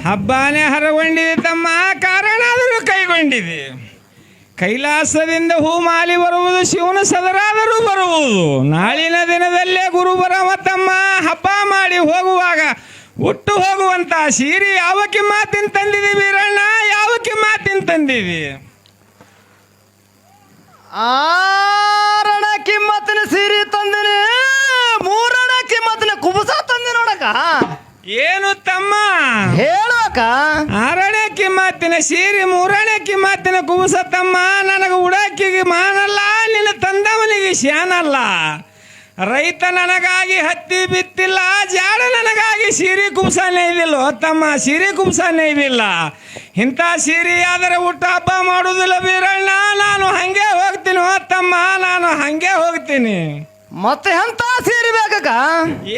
ಹಬ್ಬನೇ ಹರಗೊಂಡಿದೆ ತಮ್ಮ, ಕಾರಣ ಆದರೂ ಕೈಗೊಂಡಿದೆ. ಕೈಲಾಸದಿಂದ ಹೂಮಾಲಿ ಬರುವುದು, ಶಿವನ ಸದರಾದರೂ ಬರುವುದು. ನಾಳಿನ ದಿನದಲ್ಲೇ ಗುರು ಬರವ ತಮ್ಮ. ಹಬ್ಬ ಮಾಡಿ ಹೋಗುವಾಗ ಹುಟ್ಟು ಹೋಗುವಂತ ಸೀರೆ ಯಾವ ಕಿಮ್ಮತ್ತಿನ ತಂದಿದಿ ವೀರಣ್ಣ, ಯಾವ ಕಿಮ್ಮತ್ತಿನ ತಂದಿದಿ? ಆರಣ ಕಿಮ್ಮತ್ತಿನ ಸೀರೆ ತಂದಿನಿ, ಮೂರಣ ಕಿಮ್ಮತ್ತಿನ ಕುಬಸ ತಂದಿ ನೋಡಕ. ಏನು ತಮ್ಮ ಹೇಳುವಕ? ಆರನೇ ಕಿಮ್ಮತ್ತಿನ ಸೀರೆ, ಮೂರನೇ ಕಿಮ್ಮತ್ತಿನ ಕುಬಸ ತಮ್ಮ. ನನಗೆ ಉಡಾಕಿಗೆ ಮಾನಲ್ಲ, ನಿನ್ನ ತಂದವನಿಗೆ ಶಾನಲ್ಲ. ರೈತ ನನಗಾಗಿ ಹತ್ತಿ ಬಿತ್ತಿಲ್ಲ, ಜಾಡ ನನಗಾಗಿ ಸೀರೆ ಕುಬ್ಸ ನೇಯ್ದಿಲ್ಲ ತಮ್ಮ, ಸೀರೆ ಕುಬ್ಸ ನೇಯ್ದಿಲ್ಲ. ಇಂಥ ಸೀರೆ ಆದರೆ ಊಟ ಹಬ್ಬ ಮಾಡುವುದಿಲ್ಲ ವೀರಣ್ಣ. ನಾನು ಹಂಗೆ ಹೋಗ್ತೀನಿ ತಮ್ಮ, ನಾನು ಹಂಗೆ ಹೋಗ್ತೀನಿ. ಮತ್ತೆ ಎಂತ ಸೀರೆ ಬೇಕಕ್ಕ?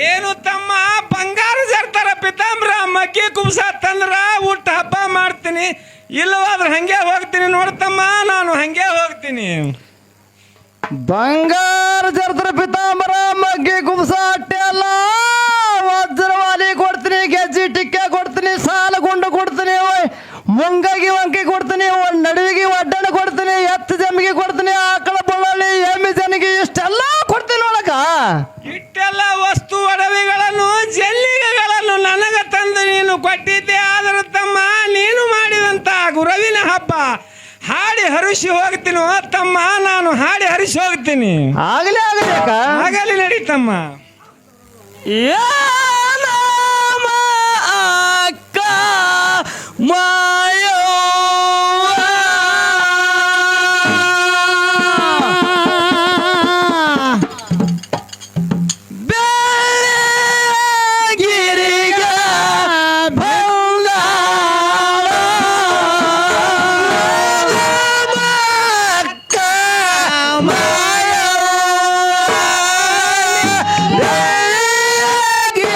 ಏನು ತಮ್ಮ, ಬಂಗಾರ ಜರ್ತಾರ ಪಿತಾಂಬ್ರ ಮಗ್ಗಿ ಕುಬ್ಸ ತಂದ್ರ ಊಟ ಹಬ್ಬ ಮಾಡ್ತೀನಿ, ಇಲ್ಲವಾದ್ರೆ ಹಂಗೆ ಹೋಗ್ತೀನಿ ನೋಡ್ತಮ್ಮ, ನಾನು ಹಂಗೆ ಹೋಗ್ತೀನಿ. ಬಂಗಾರ ಜರ್ತರ ಪಿತಾಂಬರ ಮಗ್ಗಿ ಕುಬ್ಸ ಅಟ್ಟೆ ಅಲ್ಲ, ವಜ್ರವಾಲಿ ಕೊಡ್ತೀನಿ, ಗೆಜ್ಜಿ ಟಿಕ್ಕೆ ಕೊಡ್ತೀನಿ, ಸಾಲ ಗುಂಡು ಕೊಡ್ತೀನಿ, ಮುಂಗಾಗಿ ವಂಕಿ ಕೊಡ್ತೀನಿ, ನಡುವಿಗೆ ಒಡ್ಡಣ ಕೊಡ್ತೀನಿ, ಎತ್ತು ಜಮ್ಮಿಗೆ ಕೊಡ್ತೀನಿ, ಆಕಳ ಬಳ್ಳಲ್ಲಿ ಎಮ್ಮಿ ಜನಿಗೆ ಇಷ್ಟೆಲ್ಲ ಕೊಡ್ತೀನಿ ನೋಡಕ. ಇಟ್ಟೆಲ್ಲ ವಸ್ತು ಒಡವೆಗಳನ್ನು ಜಲ್ಲಿಗೆಗಳನ್ನು ನನಗ ತಂದು ನೀನು ಕೊಟ್ಟಿದ್ದೆ. ಆದರೂ ತಮ್ಮ, ನೀನು ಮಾಡಿದಂತ ಗುರುವಿನ ಹಬ್ಬ ಹಾಡಿ ಹರಿಸಿ ಹೋಗ್ತೀನಿ ತಮ್ಮ, ನಾನು ಹಾಡಿ ಹರಿಸಿ ಹೋಗ್ತೀನಿ. ಆಗಲಿ ಆಗಲಿ ಅಕ್ಕ, ಆಗಲಿ ನಡೀತಮ್ಮ. ಏನಮ್ಮ ಅಕ್ಕ ಮಾಯೋ ಬೆಳಗಿರಿಗ ಬಂಗಾಳ ಅಕ್ಕ ಮಾಯೋ ಬೆಳಗಿರಿಗ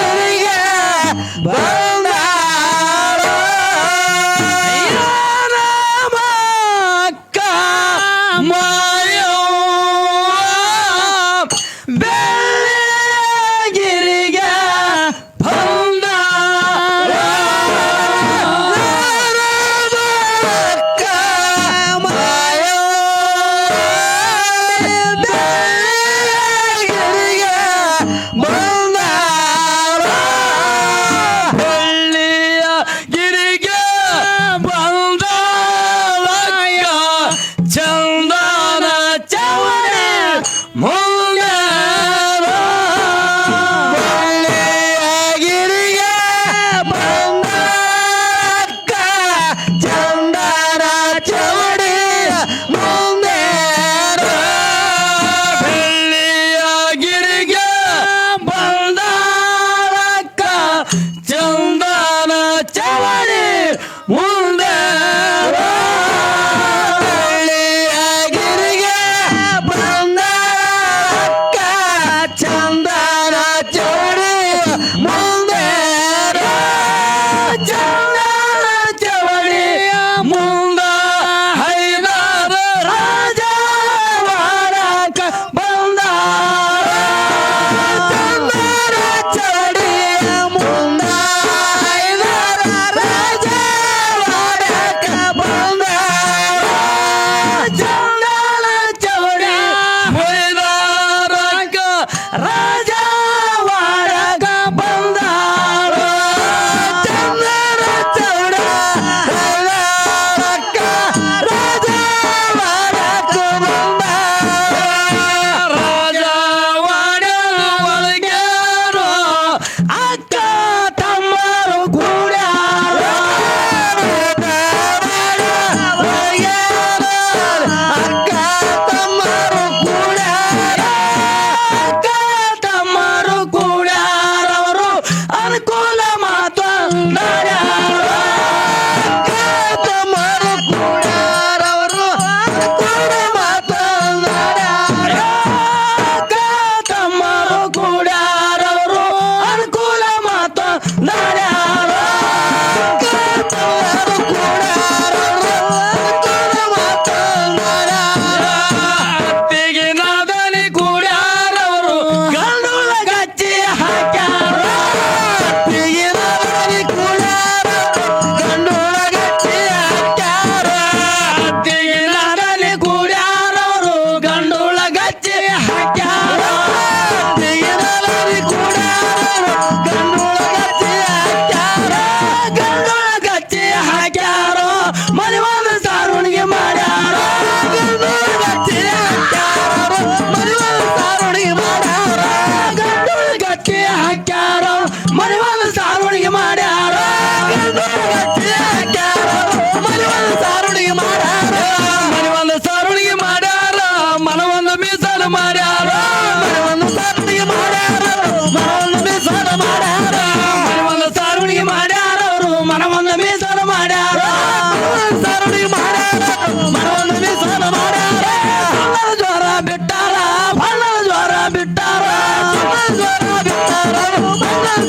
ಜೋರ ಬಿಟ್ಟಾರ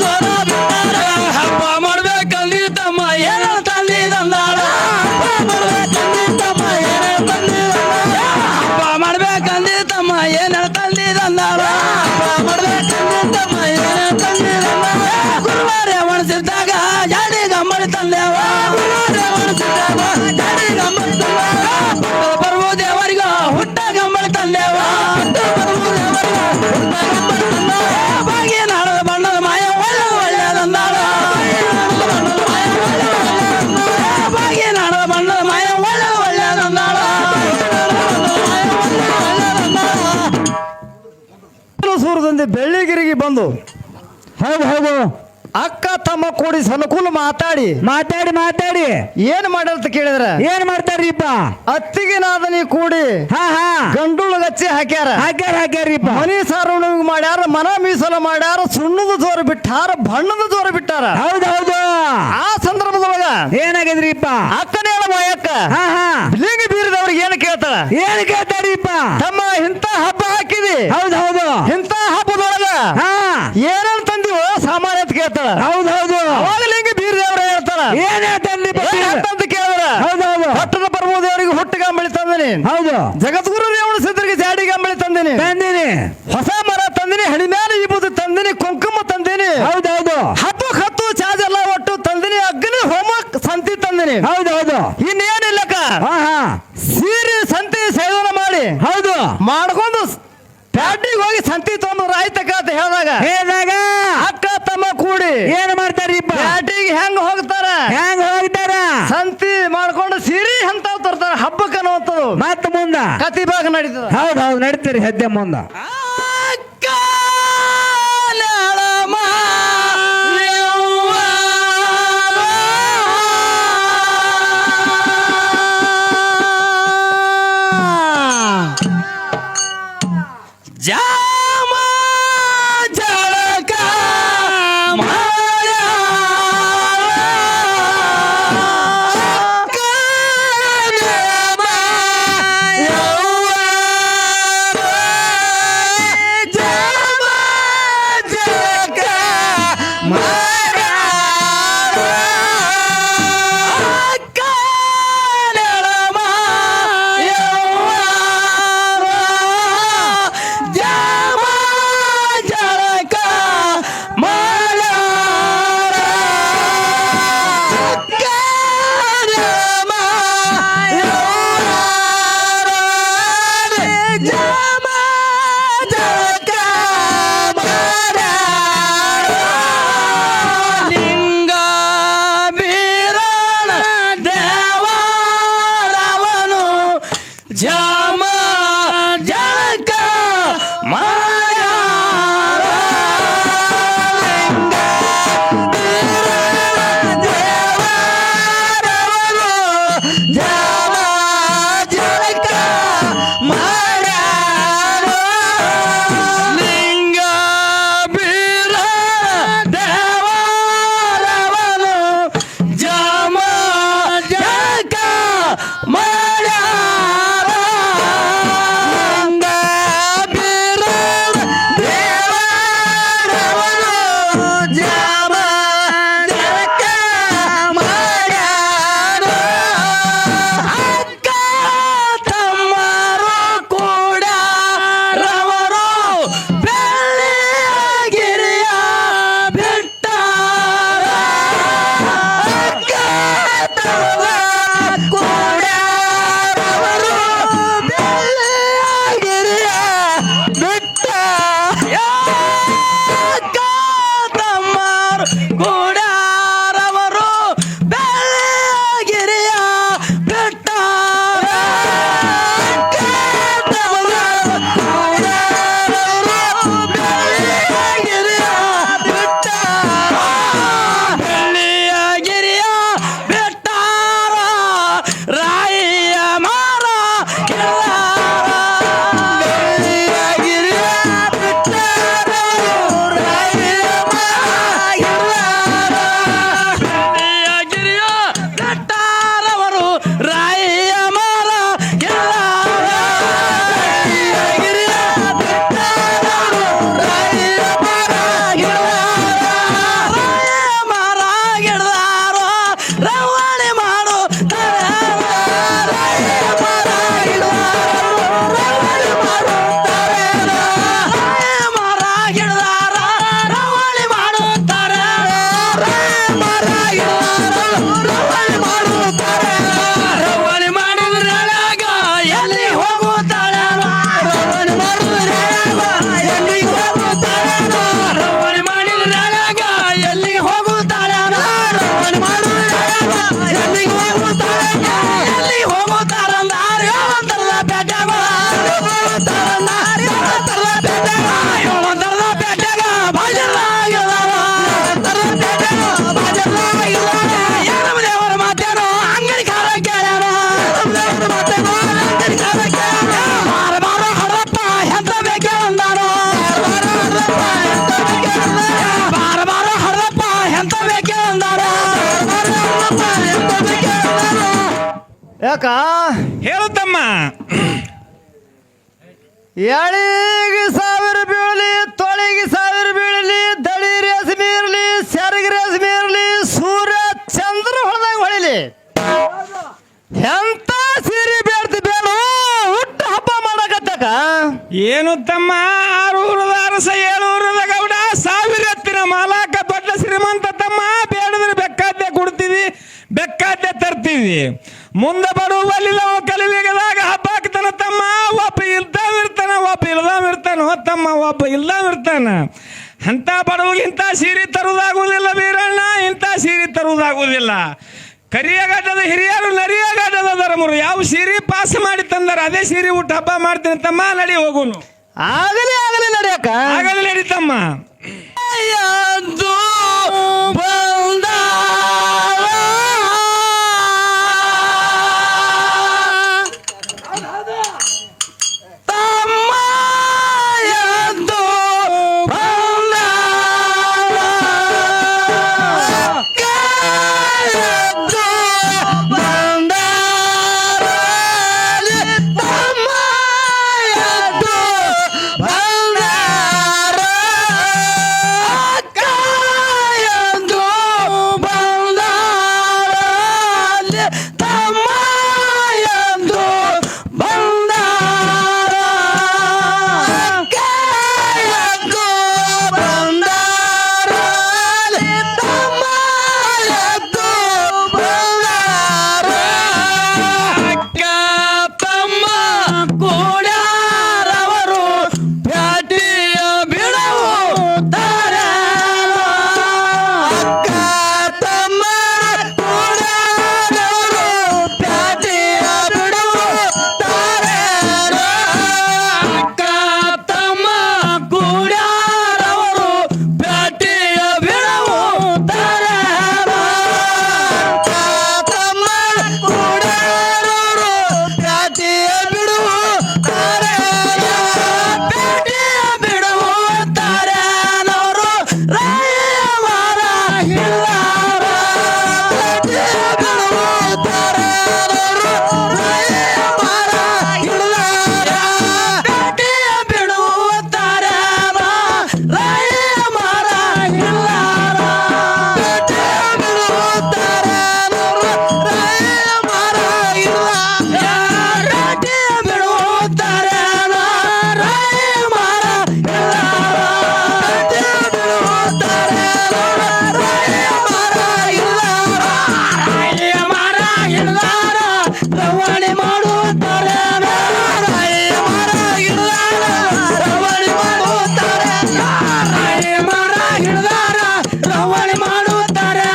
ಜೋರ ಬಿಟ್ಟಾರ ಹಬ್ಬ ಮಾಡ್ಬೇಕಲ್ಲಿ ತಮ್ಮ ಏನ ತಂದಿ ತಂದಾಳ ಹಬ್ಬ ಮಾಡ್ಬೇಕಂದಿ ತಮ್ಮ ಏನ ತಂದಿ ತಂದಾಳ ಗುರುವಾರ ಒಣಸಿದ್ದಾಗ ಜಾಡಿ ಗಮ್ಮಡಿ ತಂದೇವ ಜಾಡಿ ಗಮ್ಮಡಿ ಬರ್ಬೋ ದೇವರಿಗ ಹುಟ್ಟ ಗಮ್ಮಡಿ ತಂದೇವ ಬಾಗಿ ನಾಡದ ಬಣ್ಣದ ಮಾಯ ಒಳ್ಳೆ ಒಳ್ಳೆದಂದಾಳ ಬಾಗಿ ನಾಡದ ಬಣ್ಣದ ಮಾಯ ಒಳ್ಳೆ ಒಳ್ಳೆದಂದಾಳ ಸೂರದಿಂದ ಬೆಳ್ಳಿಗಿರಿಗೆ ಬಂದು ಹೌದು ಅಕ್ಕ ತಮ್ಮ ಕೂಡಿ ಅನುಕೂಲ ಮಾತಾಡಿ ಏನ್ ಮಾಡ್ಯಾರ ಕೇಳಿದ್ರ ಏನ್ ಮಾಡ್ತಾರ್ರಿಪ್ಪ ಅತ್ತಿಗೆನಾದನಿ ಕೂಡಿ ಹಾ ಗಂಡುಳು ಗಚ್ಚಿ ಹಾಕ್ಯಾರ್ರಿಪ್ಪ ಮನಿ ಸಾರವಣಿಗೆ ಮಾಡ್ಯಾರ ಮನ ಮೀಸಲು ಮಾಡ್ಯಾರ ಸುಣ್ಣದ ಜೋರು ಬಿಟ್ಟಾರ ಬಣ್ಣದ ಜೋರು ಬಿಟ್ಟಾರ ಹೌದು ಆ ಸಂದರ್ಭದೊಳಗ ಏನಾಗಿದ್ರಿಪ್ಪ ಅಕ್ಕನೇ ಮಾಯಕ್ಕ ಹಾ ಲಿಂಗ ಬೀರಿದವ್ರಿಗೆ ಏನ್ ಕೇಳ್ತಾಳ ಏನ್ ಕೇಳ್ತಾರಿಪ್ಪ ತಮ್ಮ ಇಂತ ಹಬ್ಬ ಹಾಕಿದಿ ಹೌದು ಇಂತ ಹಬ್ಬದೊಳಗ ಹಾ ಏನೇನ್ ತಂದಿವೋ ಸಾಮಾನ್ಯ ಅಂತ ಕೇಳ್ತಾಳ ಹೌದು ಅವಾಗ ಲಿಂಗ ಬೀರಿದವ್ರ ಹೇಳ್ತಾಳ ಏನ್ ಹೇಳ್ತಾರ್ರಿಪ್ಪ ಅಂತ ಕೇಳಿದ್ರ ಹೌದು ಹೊಟ್ಟದ ಪರ್ವದೇವರಿಗೆ ಹುಟ್ಟಗಂಬಳಿ ತಂದಿನಿ ಹೌದು ಜಗದ್ಗುರು ರೇವಣ ಸಿದ್ಧರಿಗೆ ಜಾಡಿಗಂಬಳಿ ತಂದಿನಿ ಹೊಸ ಮರ ತಂದಿನಿ ಹಣಿ ಮೇಲೆ ಇಬುದು ತಂದಿನಿ ಕುಂಕುಮ ತಂದಿನಿ ಹೌದು ಹತ್ತು ಚಾರ್ಜ್ ಎಲ್ಲ ಒಟ್ಟು ತಂದಿನಿ ಅಗ್ನಿ ಹೋಮ ಸಂತಿ ತಂದಿನಿ ಹೌದು ಇನ್ನೇನಿಲ್ಲಕ್ಕ ಹಾ ಸೀರೆ ಸಂತಿ ಸೇವನೆ ಮಾಡಿ ಹೌದು ಮಾಡ್ಕೊಂಡು ಪ್ಯಾಟಿಗೆ ಹೋಗಿ ಸಂತಿ ತೊಂದು ರಾಯ್ತಕ್ಕ ಅಂತ ಹೇಳಿದಾಗ ಅಕ್ಕ ತಮ್ಮ ಕೂಡಿ ಏನ್ ಮಾಡ್ತಾರ್ರಿಪ್ಪ ಪ್ಯಾಟಿಗೆ ಹೆಂಗ್ ಹೋಗ್ತಾರ ಸಂತಿ ಮಾಡ್ಕೊಂಡು ಸಿರಿ ಅಂತ ತರ್ತಾರ ಹಬ್ಬಕ್ಕೆ ಅನ್ನುವಂಥದ್ದು ಮತ್ತ ಮುಂದ ಕತಿ ಭಾಗ ನಡೀತದ ಹೌದು ನಡೀತೀರಿ ಹೆಜ್ಜೆ ಮುಂದ ಜಾಮ ಜಳಕ ಜಾಮ ಯಾಕ ಹೇಳುತ್ತಮ್ಮ. ಎಳಿಗೆ 1000 ಬೀಳಲಿ, ತೊಳಿಗೆ 1000 ಬೀಳಲಿ, ದಡಿ ರೇಷ್ಮೆ ಇರಲಿ, ಸೆರಗಿ ರೇಷ್ಮೆ ಇರಲಿ, ಸೂರ್ಯ ಚಂದ್ರ ಹೊಳೆದಂಗ ಹೊಳಿಲಿ, ಎಂತ ಸೀರೆ ಬೇಡ್ತಿ ಬೇಡ ಹುಟ್ಟು ಹಬ್ಬ ಮಾಡಕತ್ತಕ. ಏನು ತಮ್ಮ, 6ಊರದ ಅರಸ 7ಊರದ ಗೌಡ, 1000 ಎತ್ತಿನ ಮಾಲಕ, ದೊಡ್ಡ ಶ್ರೀಮಂತ ತಮ್ಮ. ಬೇಡದ್ರೆ ಬೇಕಾದ್ದೆ ಕೊಡ್ತೀವಿ, ಬೇಕಾದ್ದೆ ತರ್ತೀವಿ. ಮುಂದೆ ಬರುವಲ್ಲಿ ನಾವು ಕಲಿಯುಗದಾಗ ಹಬ್ಬ ಆಗ್ತಾನ ತಮ್ಮ. ಒಬ್ಬ ಇಲ್ದಾವಿರ್ತಾನ, ಒಬ್ಬ ಇಲ್ದಾವಿರ್ತಾನ ತಮ್ಮ, ಒಬ್ಬ ಇಲ್ದಾವಿರ್ತಾನ. ಅಂತ ಬಡವಿಗೆ ಇಂಥ ಸೀರೆ ತರುವುದಾಗುವುದಿಲ್ಲ ವೀರಣ್ಣ, ಇಂಥ ಸೀರೆ ತರುವುದಾಗುವುದಿಲ್ಲ. ಕರಿಯಗಡ್ಡದ ಹಿರಿಯರು, ನರಿಯಗಡ್ಡದ ಧರ್ಮರು ಯಾವ ಸೀರೆ ಪಾಸ್ ಮಾಡಿ ತಂದಾರ ಅದೇ ಸೀರೆ ಊಟ ಹಬ್ಬ ಮಾಡ್ತೀನಿ ತಮ್ಮ. ನಡಿ ಹೋಗುನು. ಆಗಲಿ ಆಗಲಿ ನಡಿಯಕ್ಕ, ಆಗಲಿ ನಡಿ ತಮ್ಮ. ಎದ್ದು ಬಂದ ತಮ್ಮ ಎದ್ದು ಬಂದ ಎದ್ದು ಬಂದ ತಮ್ಮ ಎದ್ದು ಬಂದ ಅಕ್ಕ ಎದ್ದು ಬಂದ ತಮ್ಮ ಎದ್ದು ಬಂದ ಅಕ್ಕ ಎದ್ದು ಬಂದ ತಮ್ಮ ಎದ್ದು ಬಂದ ಅಕ್ಕ ತಮ್ಮ ಕೂಡ್ಯಾರವರು ಪ್ಯಾಟಿಯ ಬಿಡುತ್ತಾರೆ. ಅಕ್ಕ ತಮ್ಮ ಕೂಡ್ಯಾರವರು ಪ್ಯಾಟಿಯ ಬಿಡುತ್ತಾರೆ. ಅಕ್ಕ ತಮ್ಮ ಕೂಡ್ಯಾರವರು ಪ್ಯಾಟಿಯ ಬಿಡುತ್ತಾರೆ. ಅಕ್ಕ ತಮ್ಮ ಕೂಡ್ಯಾರವರು ಪ್ಯಾಟಿಯ ಬಿಡುತ್ತಾರೆ. ಪ್ಯಾಟಿಯ ಬಿಡುತ್ತಾರೆ ಅವರು ರಾಯವಾರ ಹಿಳ್ಳಾರ. ಪ್ಯಾಟಿಯ ಬಿಡುತ್ತಾರೆ ಅವರು ರಾಯವಾರ ಹಿಳ್ಳಾರ. ಪ್ಯಾಟಿಯ ಬಿಡುತ್ತಾರೆ ರಾಯವಾರ ಹಿಳ್ಳಾರ. ಪ್ಯಾಟಿಯ ಬಿಡುತ್ತಾರೆ ಅವರು ರಾಯವಾರ ಹಿಳ್ಳಾರ. ಪ್ಯಾಟಿಯ ಬಿಡುತ್ತಾರೆ ರಾಯವಾರ ಹಿಳ್ಳಾರ. ಪ್ಯಾಟಿಯ ಬಿಡುತ್ತಾರೆ ರಾಯವಾರ ಹಿಳ್ಳಾರ. ರಾಯವಾರ ಹಿಳ್ಳಾರ ರವಾಣೆ ಮಾಡುತ್ತಾರೆ. ರಾಯವಾರ ಹಿಳ್ಳಾರ ರವಾಣೆ ಮಾಡುತ್ತಾರೆ. ರಾಯವಾರ ಹಿಳ್ಳಾರ ರವಾಣೆ ಮಾಡುತ್ತಾರೆ.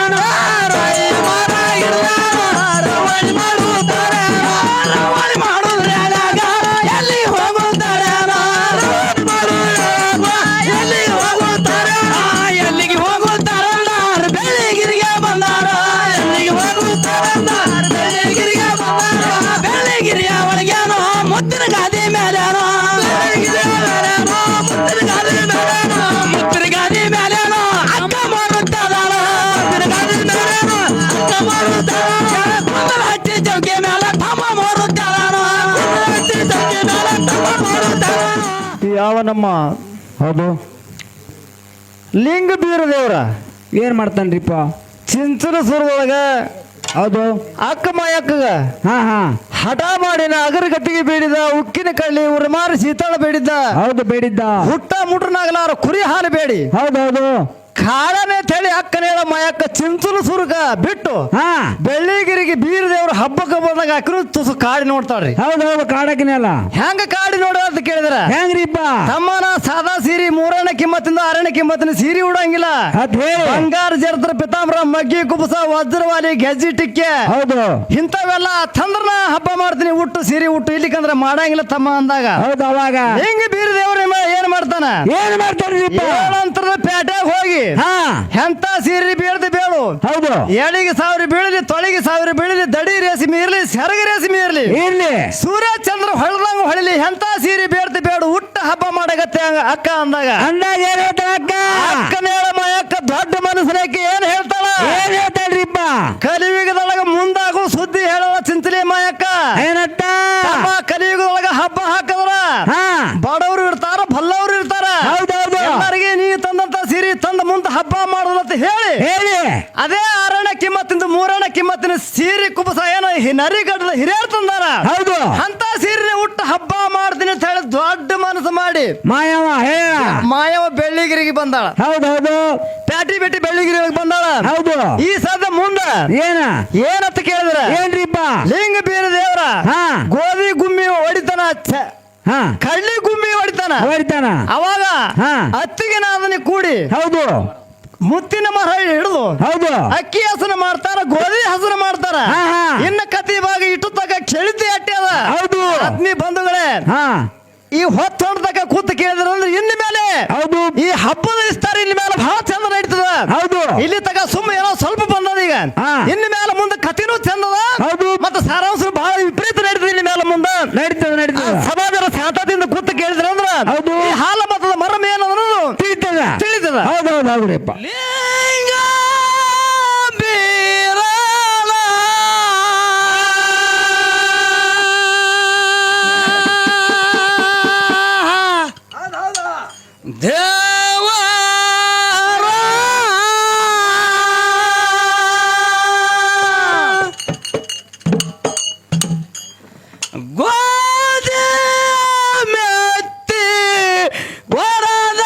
ರಾಯವಾರ ಹಿಳ್ಳಾರ ರವಾಣೆ ಮಾಡುತ್ತಾರೆ. ರವಾಣೆ ಮಾಡುದ್ರಾಗ ಎಲ್ಲಿ ಹೋಗುತ್ತಾರೆ? ರವಾಣೆ ಮಾಡುದ್ರಾಗ ಎಲ್ಲಿ ಹೋಗುತ್ತಾರೆ? ಎಲ್ಲಿಗೆ ಹೋಗುತ್ತಾರಲ್ಲ ಬೆಳಗಿರಿಗೆ ಬಂದಾರ. ಎಲ್ಲಿಗೆ ಹೋಗುತ್ತಾರಲ್ಲ ಬೆಳಗಿರಿಗೆ ಬಂದಾರ. ಬೆಳಗಿರಿಯ ಒಳಗೇನೋ ಮುತ್ತಿನ ಗಾದಿ ಮೇಲೇನೋ. ಬೆಳಗಿರಿಯ ಮೇಲೇನೋ ಮುತ್ತಿನ ಗಾದಿ ಮೇಲೇನೋ. ಮುತ್ತಿನ ಗಾದಿ ಮೇಲೇನೋ ಅಕ್ಕ ಮಾಡುತ್ತಾರ. ಮುತ್ತಿನ ಗಾದಿ ಮೇಲೇನೋ ಅಕ್ಕ ಮಾಡುತ್ತಾರ. ಕುಂದರ ಹಚ್ಚಿ ಚೌಕಿ ಮೇಲೆ ತಮ್ಮ ಮಾಡುತ್ತಾರ. ಕುಂದರ ಹಚ್ಚಿ ಚೌಕಿ ಮೇಲೆ ತಮ್ಮ ಮಾಡುತ್ತಾರ. ಯಾವ ನಮ್ಮ ಹೌದು ಲಿಂಗ ಬೀರ ದೇವ್ರ ಏನ್ ಮಾಡ್ತಾನ್ರಿಪ್ಪ? ಚಿಂಚನ ಸುರದೊಳಗ ಹೌದು. ಅಕ್ಕ ಮಾಯಕ್ಕಗ ಹಾ ಹಾ ಹಠ ಮಾಡಿನ ಅಗರಗತಿಗೆ ಬೇಡಿದ, ಉಕ್ಕಿನ ಕಳ್ಳಿ ಉರುಮಾರಿ ಶೀತಳ ಬೇಡಿದ್ದ, ಹೌದು ಬೇಡಿದ್ದ. ಹುಟ್ಟ ಮುಟ್ರನಾಗಲಾರ ಕುರಿ ಹಾಲು ಬೇಡಿ ಹೌದೌದು. ಕಾಳನೆ ತಳಿ ಅಕ್ಕನೇಳ ಮಾಯಕ್ಕ ಚಿಂಚಲು ಸುರುಗ ಬಿಟ್ಟು ಹಾ ಬೆಳ್ಳಿಗಿರಿಗೆ ಬೀರ ದೇವ್ರ ಹಬ್ಬಕ್ಕೆ ಬಂದಾಗ ಅಕ್ಕರು ತುಸು ಕಾಡಿ ನೋಡ್ತಾಳ್ರಿ. ಹೌದೌದು. ಕಾಡಕಿನಲ್ಲ ಹೆಂಗ ಕಾಡಿ ನೋಡ ಅಂತ ಕೇಳಿದ್ರ ಹೆಂಗ್ರಿಪ್ಪ? ತಮ್ಮನ ಸಾದಾ ಸೀರಿ 3ನೇ ಕಿಮ್ಮತ್ತಿಂದ 6ನೇ ಕಿಮ್ಮತ್ತಿನ ಸೀರೆ ಉಡಂಗಿಲ್ಲ. ಅದ್ ಹೇಳಿ. ಬಂಗಾರ ಜರ್ದ್ರ ಪಿತಾಂಬರ ಮಗ್ಗಿ ಕುಬಸ ವಜ್ರವಾಲಿ ಗೆಜ್ಜಿ ಟಿಕ್ಕೆ ಹೌದು. ಇಂಥವೆಲ್ಲ ತಂದ್ರನ ಹಬ್ಬ ಮಾಡ್ತೀನಿ ಉಟ್ಟು ಸೀರೆ ಉಟ್ಟು ಇಲ್ಲಿಕಂದ್ರ ಮಾಡಂಗಿಲ್ಲ ತಮ್ಮ ಅಂದಾಗ ಹೌದು. ಅವಾಗ ಹಿಂಗ ಬೀರ ದೇವ್ರ ಏನ್ ಮಾಡ್ತಾನ? ಏನ್ ಮಾಡ್ತಾರ್ರಿಪ್ಪ? ಏಳಂತರದ ಪೇಟೆಗೆ ಹೋಗಿ ಹಾ ಎಂತ ಸೀರೆ ಬೀಳ್ದು ಬೇಳು. ಹೌದು. ಏಳಿಗೆ 1000 ಬೀಳಲಿ, ತೊಳಿಗೆ 1000 ಬೀಳಲಿ, ದಡಿ ರೇಷ್ಮೆ ಇರ್ಲಿ, ಸೆರಗ ರೇಷ್ಮೆ ಇರ್ಲಿ, ಇಲ್ಲಿ ಸೂರ್ಯ ಚಂದ್ರ ಹೊಳದಂಗ ಹೊಳಿಲಿ, ಎಂತ ಸೀರೆ ಬೇಡ್ತಿ ಬೇಡು ಹುಟ್ಟ ಹಬ್ಬ ಮಾಡಗತ್ತೆ ಅಕ್ಕ ಅಂದಾಗ ಅಂದಾಗ ಏನ್ ಹೇಳ್ತಾಳ ಅಕ್ಕ? ಅಕ್ಕನೇಳ ಮಾಯಕ್ಕ ದೊಡ್ಡ ಮನಸ್ಸಿನಕ್ಕೆ ಏನ್ ಹೇಳ್ತಾಳ? ಏನ್ ಹೇಳ್ತಾಳ್ರಿಪ್ಪ? ಕಲಿಯುಗದೊಳಗ ಮುಂದಾಗು ಸುದ್ದಿ ಹೇಳುವ ಚಿಂತಲಿ ಮಾಯಕ್ಕ ಹಬ್ಬ ಮಾಡೋದು ಅಂತ ಹೇಳಿ ಅದೇ 6 ಕಿಮ್ಮತ್ತಿಂದ 3 ಕಿಮ್ಮತ್ತಿನ ಸೀರೆ ಕುಬಸ ಏನೋ ನರಿಗಡ್ಡದ ಹಿರಿಯರ್ ತಂದಾರ. ಹೌದು ಅಂತ ಸೀರೆ ಉಟ್ಟು ಹಬ್ಬ ಮಾಡ್ತೀನಿ ಅಂತ ಹೇಳಿ ದೊಡ್ಡ ಮನಸ್ಸು ಮಾಡಿ ಮಾಯವ ಹೇಳ ಮಾಯವ ಬೆಳ್ಳಿಗಿರಿಗೆ ಬಂದಾಳ. ಹೌದೌದು ಪ್ಯಾಟಿ ಬೆಟ್ಟಿ ಬೆಳ್ಳಿಗಿರಿಗೆ ಬಂದಾಳ. ಹೌದು ಈ ಸದ ಮುಂದ ಏನಂತ ಕೇಳಿದ್ರ ಏನ್ರಿಪ್ಪ ಲಿಂಗ ಬೀರ ದೇವರ ಹಾ ಗೋಧಿ ಗುಮ್ಮಿ ಹೊಡಿತಾನ, ಕಳ್ಳಿ ಗುಮ್ಮಿ ಹೊಡಿತಾನ. ಅವಾಗ ಅತ್ತಿಗೆ ನಾದನಿ ಕೂಡಿ ಹೌದು ಮುತ್ತಿನ ಮರ ಹಿಡಿದು ಹೌದು ಅಕ್ಕಿ ಹಸನ ಮಾಡ್ತಾರ, ಗೋಧಿ ಹಸನ ಮಾಡ್ತಾರ. ಇನ್ನ ಕತಿ ಭಾಗ ಇಟ್ಟು ತಕ ಕೆಳಿತಿ ಅಟ್ಟಿ ಅದ. ಹೌದು ಆತ್ಮೀಯ ಬಂಧುಗಳೇ, ಈ ಹೊತ್ತು ಹೊಡ್ತಕ್ಕ ಕೂತು ಕೇಳಿದ್ರ ಅಂದ್ರೆ ಇನ್ನ ಮೇಲೆ ಹೌದು ಈ ಹಬ್ಬದ ವಿಸ್ತಾರ ಇನ್ನ ಮೇಲೆ ಬಹಳ ಚಂದ ನಡೀತದ. ಹೌದು ಇಲ್ಲಿ ತಕ ಸುಮ್ಮ ಏನೋ ಸ್ವಲ್ಪ ಬಂದದ. ಈಗ ಇನ್ನ ಮೇಲೆ ಮುಂದೆ ಕತಿನೂ ಚಂದದ. ಹೌದು ಮತ್ತೆ ಸಾರಾಂಶ ಬಹಳ ವಿಪರೀತ ನಡೀತದೆ. ಇಲ್ಲಿ ಮೇಲೆ ಮುಂದೆ ನಡೀತದೆ ಸಮಾಜದ ಶಾಂತದಿಂದ ಕೂತು ಕೇಳಿದ್ರ ಅಂದ್ರ ಹೌದು ಈ ಹಾಲ ಮತದ ಮರಮ ಏನದು ತಿಳಿತದ. ಹೌದೌದು ಹೌದ್ರಿಪ್ಪ. ಲಿಂಗ ಬೀರಲ ದೇವರ ಗೋಧಿ ಮೆತ್ತಿ ವರದ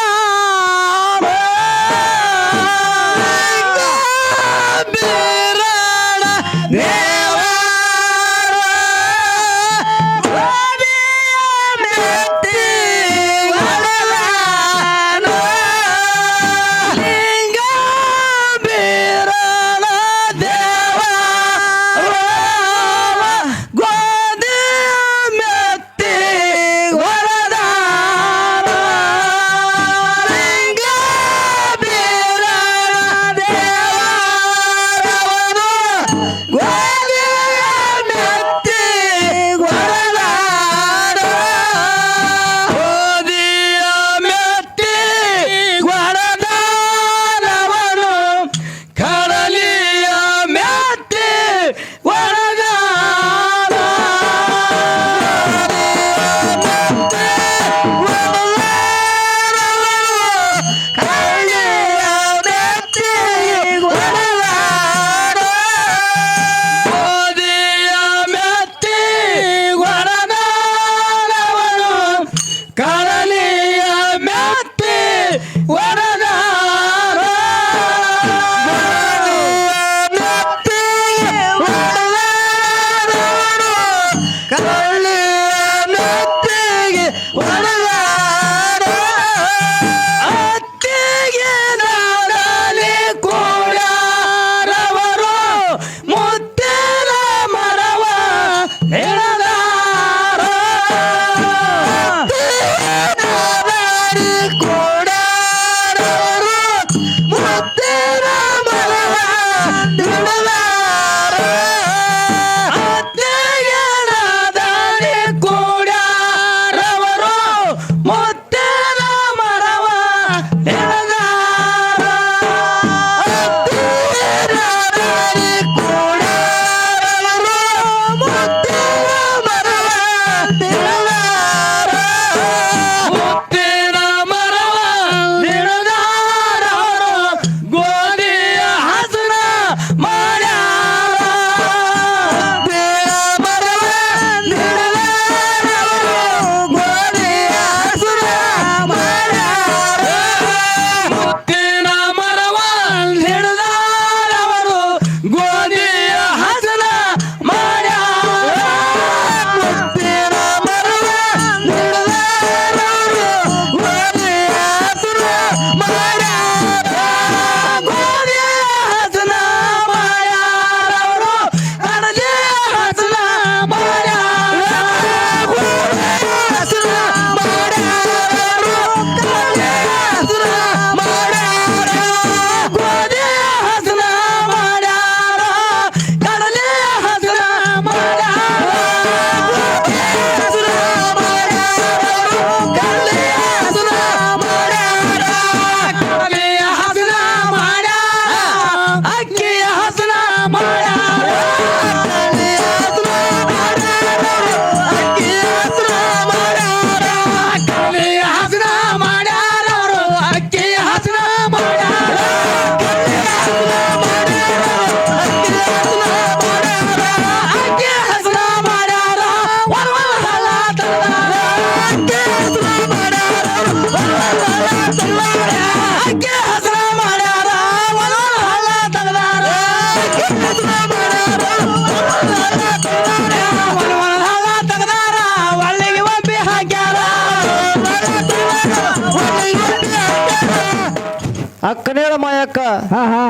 ಅಕ್ಕನೇಳ ಮಾಯಕ್ಕ ಹಾ ಹಾ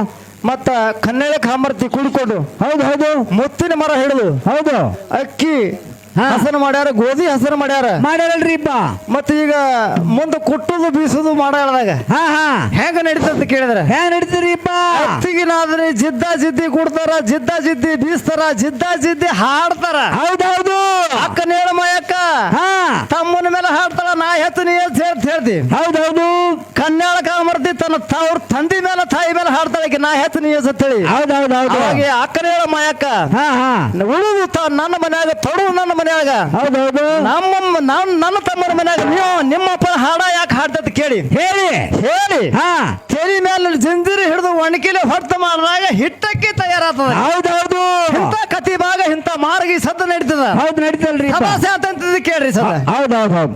ಮತ್ತ ಕನ್ನೆಳೆ ಕಾಮರ್ತಿ ಕುಡ್ಕೊಂಡು ಹೌದು ಹೌದು ಮುತ್ತಿನ ಮರ ಹಿಡಿದು ಹೌದು ಅಕ್ಕಿ ಹಾ. ಹಸನ ಮಾಡ್ಯಾರ, ಗೋಧಿ ಹಸನ ಮಾಡ್ಯಾರ. ಮಾಡ್ಯಾರಲ್ರಿಪ್ಪ. ಮತ್ತ ಈಗ ಮುಂದೆ ಕುಟ್ಟುದು ಬೀಸುದು ಮಾಡ್ಯಾರದಾಗ ಹಾ ಹಾ ಹೆಂಗ ನಡೀತಂತ ಕೇಳಿದ್ರೆ ಹೆಂಗ್ ನಡೀತೀರಿಪ್ಪ? ಅತ್ತಿಗಿನಾದ್ರೆ ಜಿದ್ದ ಜಿದ್ದಿ ಕೊಡ್ತಾರ, ಜಿದ್ದ ಜಿದ್ದಿ ಬೀಸ್ತಾರ, ಜಿದ್ದ ಜಿದ್ದಿ ಹಾಡ್ತಾರ. ಹೌದೌದು. ಅಕ್ಕನೇಳ ಮಾಯಕ್ಕ ಹಾ ತಮ್ಮನ ಮೇಲೆ ಹಾಡ್ತಾಳ, ನಾ ಹೆತ್ತು ನೀ ಅಂತ ಹೇಳ್ತಿ. ಹೌದೌದು. ಕನ್ಯಾಳ ಕಾಮರ್ತಿ ತನ್ನ ಅವ್ರ ತಂದಿ ಮೇಲೆ ತಾಯಿ ಮೇಲೆ ಹಾಡ್ತಾಳೆ, ನಾ ಹೆತ್ತು ನೀ ಅಂತ ಹೇಳಿ. ಹೌದೌದೌದು. ಅವಾಗ ಅಕ್ಕನೇಳ ಮಾಯಕ್ಕ ಹಾ ಹಾ ಉಳಿದು ನನ್ನ ಮನ್ಯಾಗ ತೊಡು, ನನ್ನ ಮನ್ಯಾಗ ಹೌದೌದು. ನನ್ನ ತಮ್ಮನ ಮನ್ಯಾಗ ನೀವು ನಿಮ್ಮಪ್ಪ ಹಾಡ ಯಾಕೆ ಹಾಡ್ತದ ಕೇಳಿ ಹೇಳಿ ಹೇಳಿ. ಹಾ ತೆಲಿ ಮೇಲೆ ಜಂಜೀರಿ ಹಿಡಿದು ಒಣಕಿಲಿ ಹೊತ್ತು ಮಾಡಿದಾಗ ಹಿಟ್ಟಕ್ಕಿ ತಯಾರಾಗ್ತದ. ಹೌದೌದು. ಇಂಥ ಕತಿ ಭಾಗ ಇಂಥ ಮಾರ್ಗಿ ಸದ್ದ ನಡೀತದ. ಹೌದು ನಡೀತಲ್ರಿ. ಸಮಸ್ಯೆ ಅಂತಂತದ ಕೇಳ್ರಿ ಸದ. ಹೌದೌದು ಹೌದು.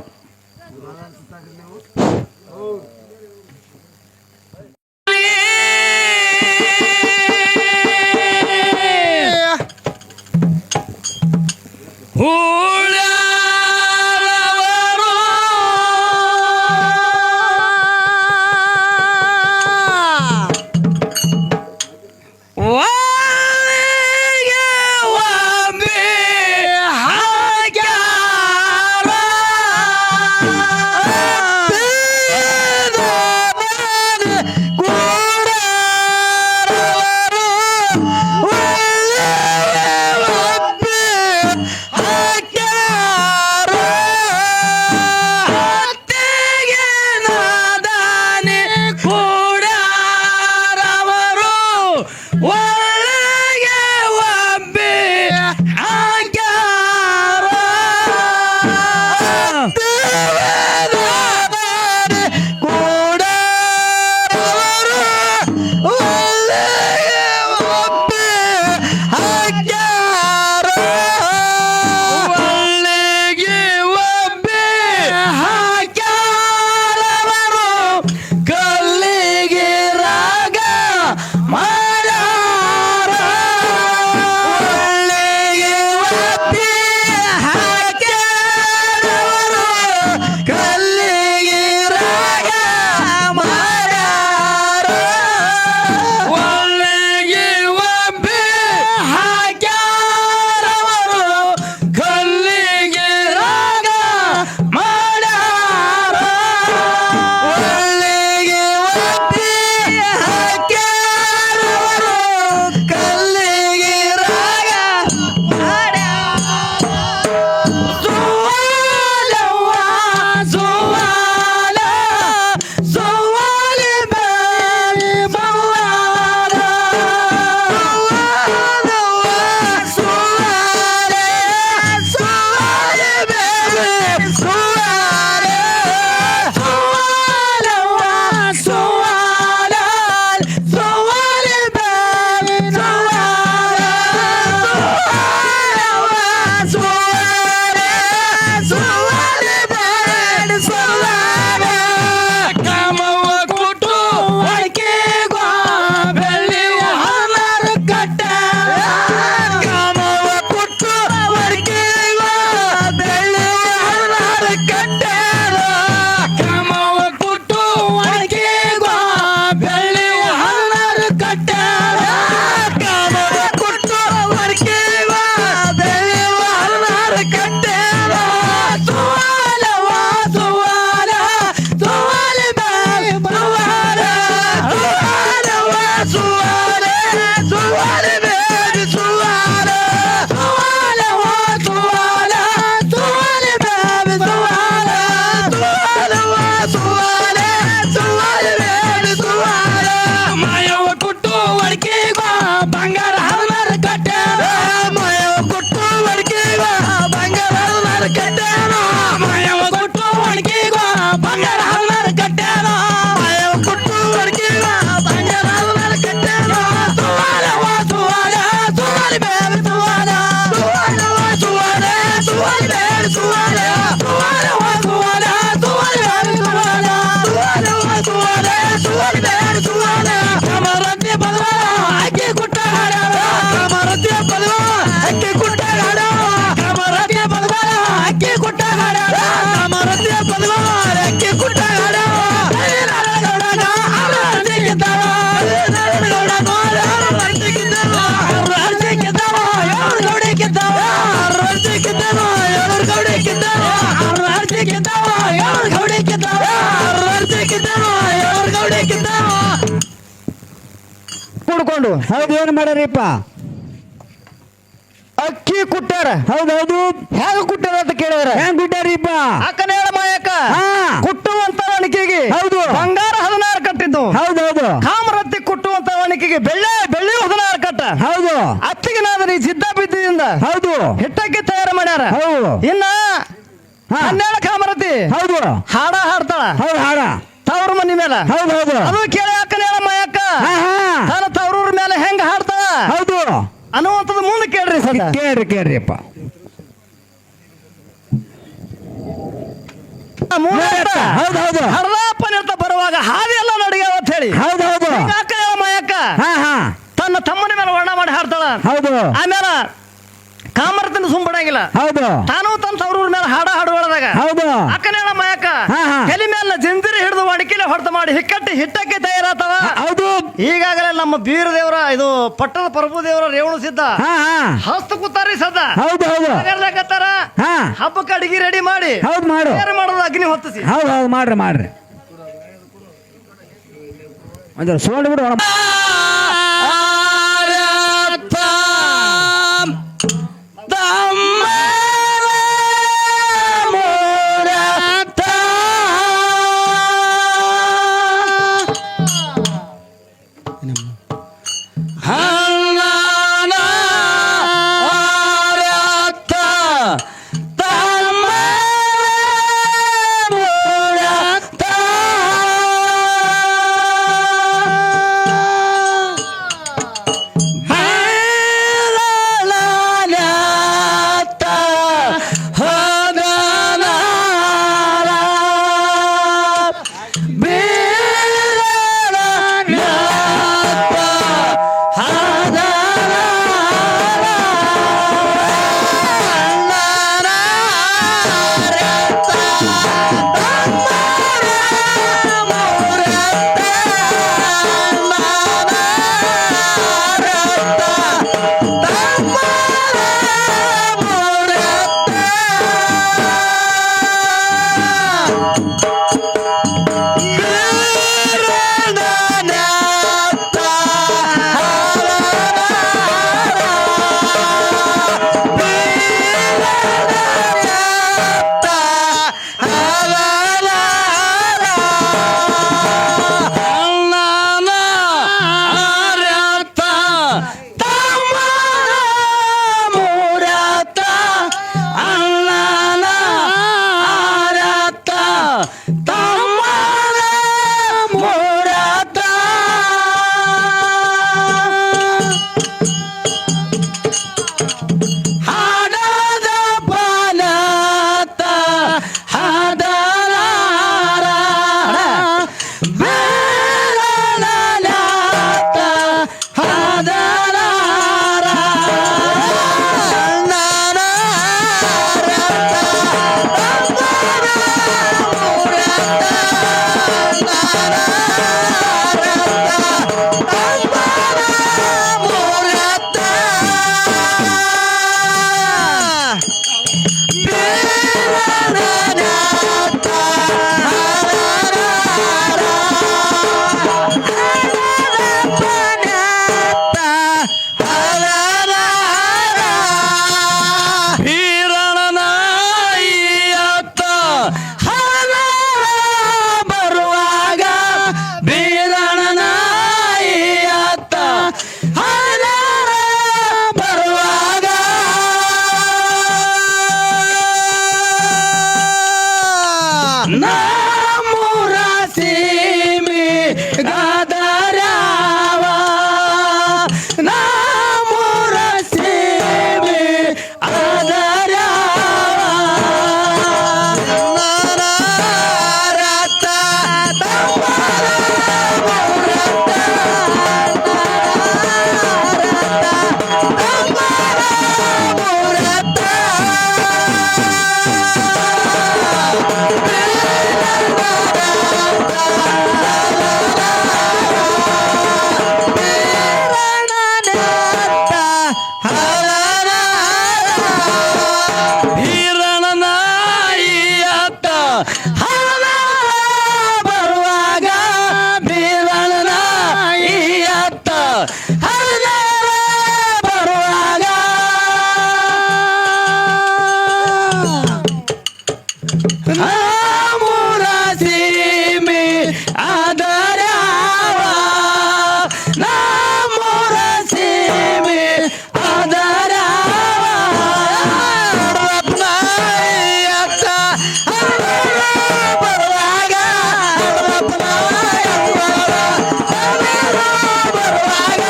ತಗೊಂಡು ಹೌದು ಏನ್ ಮಾಡ್ಯಾರಿಪ್ಪ ಅಕ್ಕಿ ಕುಟ್ಟ್ಯಾರ. ಹೌದೌದು ಹೆಂಗ ಕುಟ್ಟ್ಯಾರ ಅಂತ ಕೇಳಿದ್ರ ಹೆಂಗ್ ಬಿಟ್ಟಾರಿಪ್ಪ ಅಕ್ಕನೇಳ ಮಾಯಕ್ಕ ಹಾ. ಕುಟ್ಟುವಂತ ವಣಿಕೆಗೆ ಹೌದು. ಬಂಗಾರ 16 ಕಟ್ಟಿದ್ದು. ಹೌದೌದು ಕಾಮರತ್ತಿ ಕುಟ್ಟುವಂತ ವಣಿಕೆಗೆ ಬೆಳ್ಳಿ 16 ಕಟ್ಟ. ಹೌದು ಅತ್ತಿಗೆ ನಾದ್ರಿ ಸಿದ್ಧ ಬಿದ್ದಿಂದ ಹೌದು ಹಿಟ್ಟಕ್ಕೆ ತಯಾರು ಮಾಡ್ಯಾರ. ಹೌದು ಇನ್ನ ಹಾ. 12 ಕಾಮರತಿ ಹೌದು ಹಾಡ ಹಾಡ್ತಾಳ ಹೌದು ಹಾಡ ತವ್ರ ಮನಿ ಮೇಲೆ. ಹೌದು ಹೌದು ಅದು ಕೇಳಿ ಅಕ್ಕನೇಳ ಮಾಯಕ್ಕ ಹಾ ಹಾ ತಾನ ತವ್ರೂರ್ ಮೇಲೆ ಹೆಂಗ ಹಾಡ್ತಾಳ ಹೌದು ಅನ್ನುವಂಥದ್ದು ಮುಂದೆ ಕೇಳ್ರಿ ಸದ. ಕೇಳ್ರಿಪ್ಪ ಹೌದೌದು ಹಡದಪ್ಪ ನಿಂತ ಬರುವಾಗ ಹಾದಿ ಎಲ್ಲ ನಡಿಗ್ಯಾವ ಅಂತ ಹೇಳಿ ಹೌದೌದು ಅಕ್ಕನೇಳ ಮಾಯಕ್ಕ ಹಾ ಹಾ ತನ್ನ ತಮ್ಮನ ಮೇಲೆ ವರ್ಣ ಮಾಡಿ ಹಾಡ್ತಾಳ. ಹೌದು ಆಮೇಲೆ ಕಾಮರತಿನ ಸುಂಬಡಂಗಿಲ್ಲ ಹೌದು ತಾನು ತನ್ನ ತವ್ರೂರ್ ಮೇಲೆ ಹಾಡುವಳದಾಗ ಹೌದು ಅಕ್ಕನೇಳ ಮಾಯಕ್ಕ ಹಾ, ಹಾ. ತಲೆ ಮೇಲೆ ಜಂಜಿರಿ ಹಿಡಿದು ಅಡಿಕೆಲೆ ಹೊಡೆತ ಮಾಡಿ ಹಿಟ್ಟಕ್ಕೆ ತಯಾರಾತವ. ಹೌದು ಈಗಾಗಲೇ ನಮ್ಮ ಬೀರ ದೇವರ ಇದು ಪಟ್ಟದ ಪ್ರಭು ದೇವರ ರೇವಣ ಸಿದ್ಧ ಹಾ ಹಾ ಹಸ್ತ ಕೂತಾರಿ ಸದ್ದ ಹೌದು ಹೌದು ಆಗರ್ಲಾಕತ್ತಾರ. ಹಾ ಹಬ್ಬಕ್ಕೆ ಅಡಿಗೆ ರೆಡಿ ಮಾಡಿ ಹೌದು ಮಾಡು ತಯಾರು ಮಾಡೋದು ಅಗ್ನಿ ಹೊತ್ತಿಸಿ. ಹೌದು ಹೌದು ಮಾಡ್ರಿ ಅಂದ್ರೆ ಸೋಡ್ ಬಿಡು ನಮ್ಮೂರ ಸೀಮೆ ಅದರ ಬರುವಾಗ ಬರುವಾಗ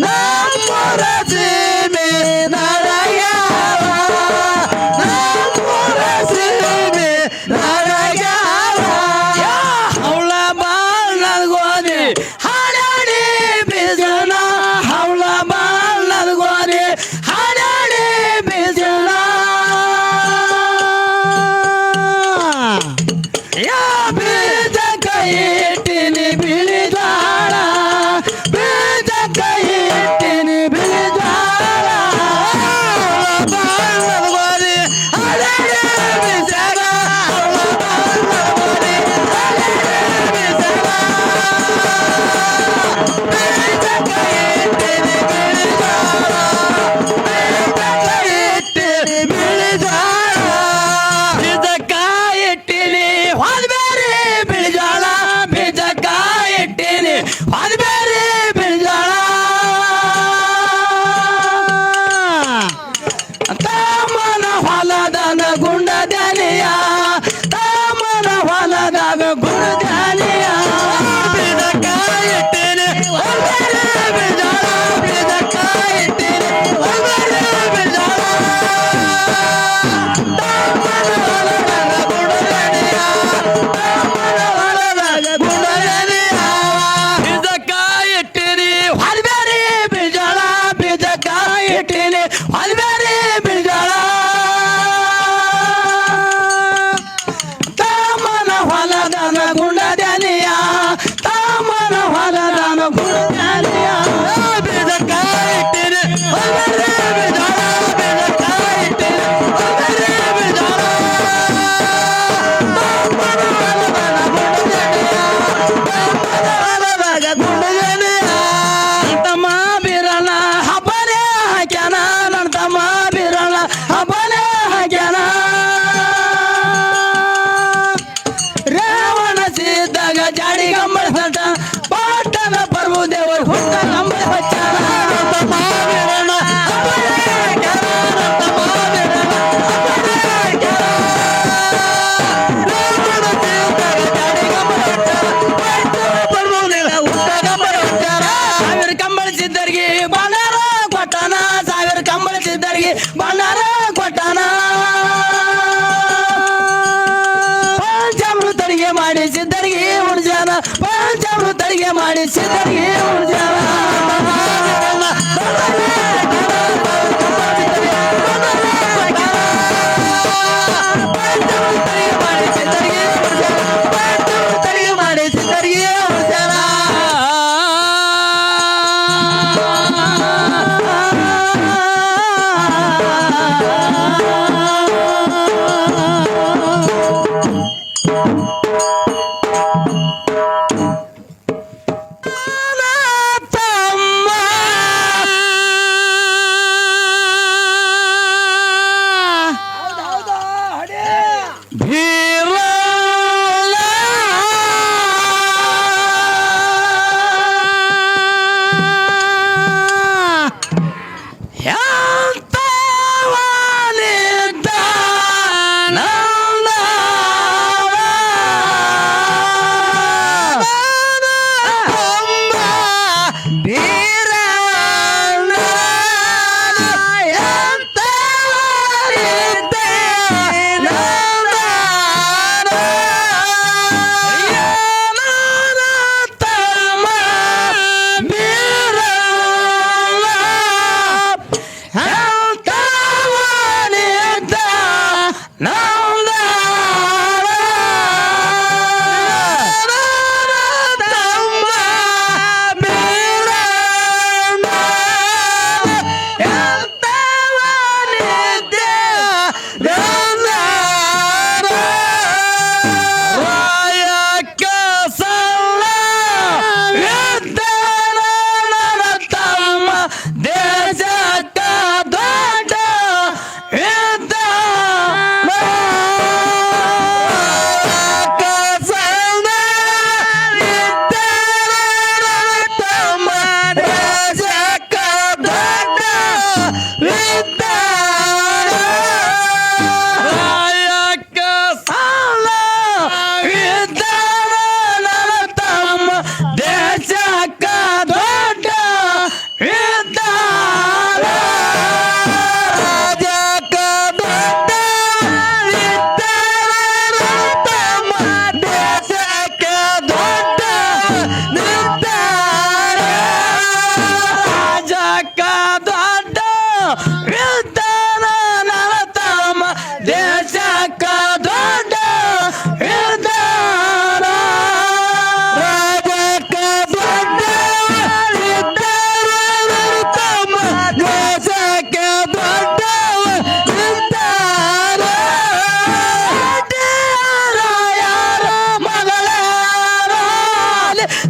ನಮ್ಮೂರ ಸೀಮೆ ನರಗ್ಯಾವ ನಮ್ಮೂರ ಸೀಮೆ ನರಗ್ಯಾವ ಹೌಳ ಬಾಳದ ಗೋಧಿ ಹಾಡಾಡಿ ಬೀಜನ ಹೌಳ ಬಾಳದ ಗೋಧಿ ಹಾಡಾಡಿ ಬೀಜನ ಯಾ ಬೀಜ ಕೈ ಇಟ್ಟಿನಿ ಬಿಳಿ ಜ್ವಾಳ ಬೀಜ ಕೈ ಇಟ್ಟಿನಿ ಬಿಳಿ ಜ್ವಾಳ ಬಾಳದ ಗೋಧಿ ಹಾಡಾಡಿ ಬೀಜನ ಹೌಳ ಬಾಳದ ಗೋಧಿ ಹಾಡಾಡಿ ಬೀಜನ ಬೀಜ ಕೈ ಇಟ್ಟಿನಿ ಬಿಳಿ ಜ್ವಾಳ ಬೀಜ ಕೈ ಇಟ್ಟಿನಿ ಬಿಳಿ ಜ್ವಾಳ ಬೀಜ ಕಾಯಿ ಇಟ್ಟಿನಿ ಹೊದ್ಬೇರಿ ಬಿಳಿಜಾಳ ಬೀಜ ಕಾಯಿ ಇಟ್ಟಿನಿ ಹೊದ್ಬೇರಿ ಬಿಳಿಜಾಳ ತಮ್ಮನ ಹೊಲದನ ಗುಂಡ ಧ್ಯಾನಿಯ ತಮ್ಮನ ಹೊಲದಾಗ ಗುಂಡ ಧ್ಯಾನಿಯ ಬೀಜ ಕಾಯಿ ಇಟ್ಟಿನಿ ಹೊದ್ಬೇರಿ ಬಿಳಿಜಾಳ ಬೀಜ ಕಾಯಿ ಇಟ್ಟಿನಿ ಹೊದ್ಬೇರಿ ಬಿಳಿಜಾಳ ತಮ್ಮನ ಹೊಲದಾಗ ಗುಂಡ ಧ್ಯಾನಿಯ ತಮ್ಮನ ಹೊಲದಾಗ ಗುಂಡ ಧ್ಯಾನಿಯ ಬೀಜ ಕಾಯಿ ಇಟ್ಟಿನಿ ಹೊದ್ಬೇರಿ ಬಿಳಿಜಾಳ ಬೀಜ ಕಾಯಿ ಇಟ್ಟಿನಿ ಹೊದ್ಬೇರಿ ಬಿಳಿಜಾಳ ತಮ್ಮನ ಹೊಲದನ ಗುಂಡ ಧ್ಯಾನಿಯ ತಮ್ಮನ ಹೊಲದನ ಗುಂಡ ಧ್ಯಾನಿಯ ಬೀಜ ಕಾಯಿ ಇಟ್ಟಿನಿ ಹೊದ್ಬೇರಿ ಬಿಳಿಜಾಳ ಬೀಜ ಕಾಯಿ ಇಟ್ಟಿನಿ ಹೊದ್ಬೇರಿ ಬಿಳಿಜಾಳ ತಮ್ಮನ ಹೊಲದನ ಗುಂಡ ಧ್ಯಾನಿಯ ತಮ್ಮನ ಹೊಲದಾಗ ಗುಂಡ ಧ್ಯಾನಿಯ ತಮ್ಮ ಬೀರಣ್ಣ ಹಬ್ಬನೇ ಹಾಕ್ಯಾನ ನನ್ನ ತಮ್ಮ ಬೀರಣ್ಣ ಹಬ್ಬನೇ ಹಾಕ್ಯಾನ ರಾವಣ ಸಿದ್ದಾಗ ಜಾಡಿ ಗಂಬಳ ಸಟ ಪಾಟನ ಪರ್ವು ದೇವರು ಹುಟ್ಟ ಗಂಬಳ ಹಚ್ಚಾನ ತಮ್ಮ ಬೀರಣ್ಣ ಹಬ್ಬನೇ ಹಾಕ್ಯಾನ ನನ್ನ ತಮ್ಮ ಬೀರಣ್ಣ ಹಬ್ಬನೇ ಹಾಕ್ಯಾನ ರಾವಣ ಸಿದ್ದಾಗ ಜಾಡಿ ಗಂಬಳ ಹಚ್ಚಾನ ಪಾಟನ ಪರ್ವು ದೇವರು ಹುಟ್ಟ ಗಂಬಳ ಹಚ್ಚಾನ ಸಾವಿರ ಕಂಬಳ ಸಿದ್ದರಿಗೆ ಬಂಡಾರ ಕೊಟ್ಟಾನ ಸಾವಿರ ಕಂಬಳ ಸಿದ್ದರಿಗೆ ಬಂಡಾರ ಕೊಟ್ಟಾನ ಪಂಚಾಮೃತ ಅಡಿಗೆ ಮಾಡಿ ಸಿದ್ದರಿಗೆ ಉಣ್ಜಾನ ಪಂಚಾಮೃತ ಅಡಿಗೆ ಮಾಡಿ ಸಿದ್ದರಿಗೆ ಉಣ್ಜಾನ ಪಂಚಾಮೃತ ಅಡಿಗೆ ಮಾಡಿ ಸಿದ್ದರಿಗೆ ಉಣ್ಜಾನ ಪಂಚಾಮೃತ ಅಡಿಗೆ ಮಾಡಿ ಸಿದ್ದರಿಗೆ ಉಣ್ಜಾನ ತಮ್ಮ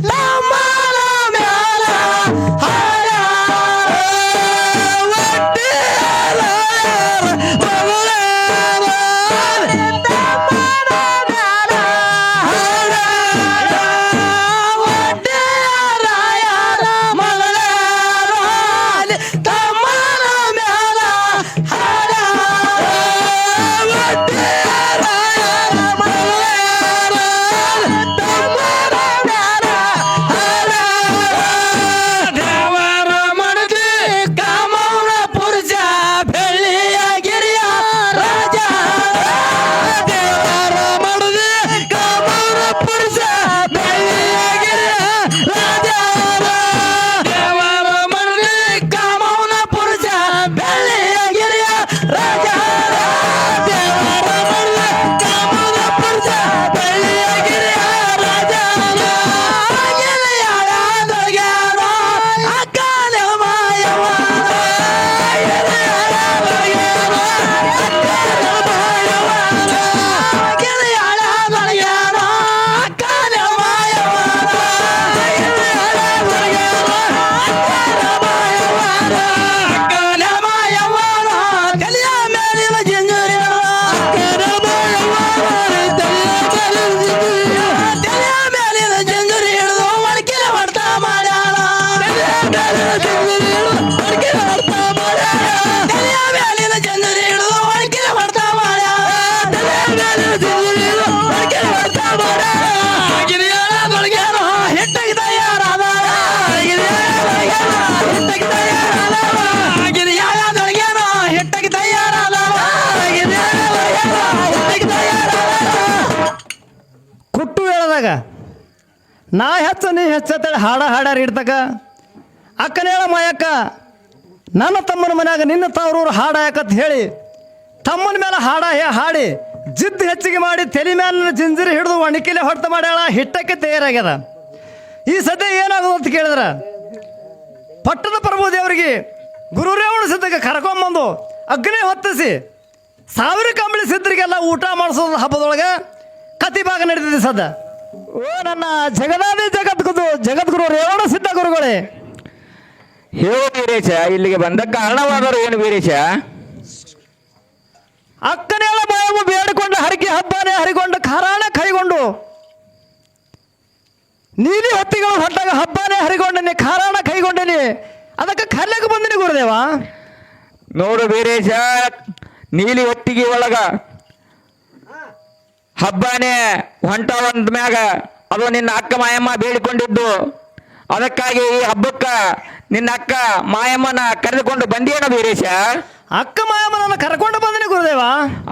ತಮ್ಮನ ಮ್ಯಾಲ ಹಾಡ ಒಡ್ಡ್ಯಾರ ಮಗಳೇರ ತಮ್ಮನ ಮ್ಯಾಲ ಹಾಡ ಒಡ್ಡ್ಯಾರ ಮಗಳೇರ ತಮ್ಮನ ಮ್ಯಾಲ ಹಾಡ ಒಡ್ಡ್ಯಾರ ಮಗಳೇರ ತಮ್ಮನ ಮ್ಯಾಲ ಹಾಡ ದೇವರ ಮಡದಿ ಕಾಮೌನ ಪುರುಷ ಬೆಳ್ಳಿಯ ಗಿರಿಯ ರಾಜ ದೇವರ ಮಡದಿ ಕಾಮೌನ ಪುರುಷ ಬೆಳ್ಳಿಯ ಗಿರಿಯ ರಾಜ ದೇವರ ಮಡದಿ ಕಾಮೌನ ಪುರುಷ ಬೆಳ್ಳಿಯ ಗಿರಿಯ ರಾಜ ದೇವರ ಮಡದಿ ಕಾಮೌನ ಪುರುಷ ಬೆಳ್ಳಿಯ ಗಿರಿಯ ರಾಜ ಗಿರಿಯಾಳದೊಳಗ್ಯಾರೋ ಅಕ್ಕನ ಮಾಯವ್ವ ಗಿರಿಯಾಳದೊಳಗ್ಯಾರೋ ಅಕ್ಕನ ಮಾಯವ್ವ ಅಕ್ಕನ ಮಾಯವ್ವ ತಲೆಯ ಮೇಲಿನ ಜಿಂಜರಿ ಅಕ್ಕನ ಮಾಯವ್ವ ತಲೆಯ ಮೇಲಿನ ಜಿಂಜರಿ ಹಿಡಿದು ಒಳಕಿನ ಹೊಡ್ತಾ ಮಾಡ್ಯಾಳ ತಲೆಯ ಮೇಲಿನ ಜಿಂಜರಿ ಹಿಡಿದು ಒಳಕಿನ ಹೊಡ್ತಾ ಮಾಡ್ಯಾಳ ಗಿರಿಯಾಳದೊಳಗ್ಯಾರೋ ಹಿಟ್ಟಿಗೆ ತಯಾರಾದ ಗಿರಿಯಾಳದೊಳಗ್ಯಾರೋ ಹಿಟ್ಟಿಗೆ ತಯಾರಾದ ಕುಟ್ಟು ಹೇಳದಾಗ ನಾ ಹೆಚ್ಚ ನೀ ಹೆಚ್ಚತ್ತೇಳಿ ಹಾಡ್ಯಾರ ಇಡ್ತಕ ಅಕ್ಕನೇಳ ಮಾಯಕ್ಕ ನನ್ನ ತಮ್ಮನ ಮನ್ಯಾಗ ನಿನ್ನ ತಾವ್ರೂರು ಹಾಡಾಯಕತ್ ಹೇಳಿ ತಮ್ಮನ ಮೇಲೆ ಹಾಡಿ ಜಿದ್ದು ಹೆಚ್ಚಿಗೆ ಮಾಡಿ ತಲೆ ಮ್ಯಾಲಿನ ಜಿಂಜಿರಿ ಹಿಡಿದು ಒಣಕಿಲೆ ಹೊಡ್ತ ಮಾಡ್ಯಾಳ ಹಿಟ್ಟಕ್ಕೆ ತಯಾರಾಗ್ಯದ. ಈ ಸದ್ಯ ಏನಾಗೋದು ಅಂತ ಕೇಳಿದ್ರ ಪಟ್ಟದ ಪ್ರಭು ದೇವರಿಗೆ ಗುರುರೇವಣ ಸಿದ್ಧಕ್ಕೆ ಕರ್ಕೊಂಬಂದು ಅಗ್ನಿ ಹೊತ್ತಿಸಿ 1000 ಕಂಬಳಿ ಸಿದ್ಧರಿಗೆಲ್ಲ ಊಟ ಮಾಡಿಸೋದು ಹಬ್ಬದೊಳಗೆ ಕತಿ ಭಾಗ ನಡೀತಿದೆ ಸದ್ದ. ಓ ನನ್ನ ಜಗದಾದಿ ಜಗದ್ಗುರು ರೇವಣ ಸಿದ್ಧ ಗುರುಗಳೇ, ಹೇಳು ವೀರೇಶ, ಇಲ್ಲಿಗೆ ಬಂದ ಕಾರಣವಾದರು ಏನು ವೀರೇಶ? ಅಕ್ಕನೇಳ ಬಾಯವು ಬೇಡಿಕೊಂಡು ಹರಕೆ ಹಬ್ಬನೇ ಹರಿಕೊಂಡು ಖಾರಾಣ ಕೈಗೊಂಡು ನೀಲಿ ಹೊತ್ತಿಗಳು ಹೊಟ್ಟಾಗ ಹಬ್ಬನೇ ಹರಿಗೊಂಡನಿ ಖಾರಾಣ ಕೈಗೊಂಡನಿ ಅದಕ್ಕೆ ಕರ್ಲೆಗೆ ಬಂದಿನಿ ಗುರುದೇವ. ನೋಡು ವೀರೇಶ, ನೀಲಿ ಹೊತ್ತಿಗೆ ಒಳಗ ಹಬ್ಬನೇ ಹೊಂಟವಂದ ಮ್ಯಾಗ ಅದು ನಿನ್ನ ಅಕ್ಕ ಮಾಯಮ್ಮ ಬೇಡಿಕೊಂಡಿದ್ದು. ಅದಕ್ಕಾಗಿ ಈ ಹಬ್ಬಕ್ಕ ನಿನ್ನ ಅಕ್ಕ ಮಾಯಮ್ಮನ ಕರೆದುಕೊಂಡು ಬಂದಿಯೇನ ವೀರೇಶ? ಅಕ್ಕ ಮಾಯಮ್ಮನನ್ನು ಕರ್ಕೊಂಡು ಬಂದಿನಿ ಗುರುದೇವ.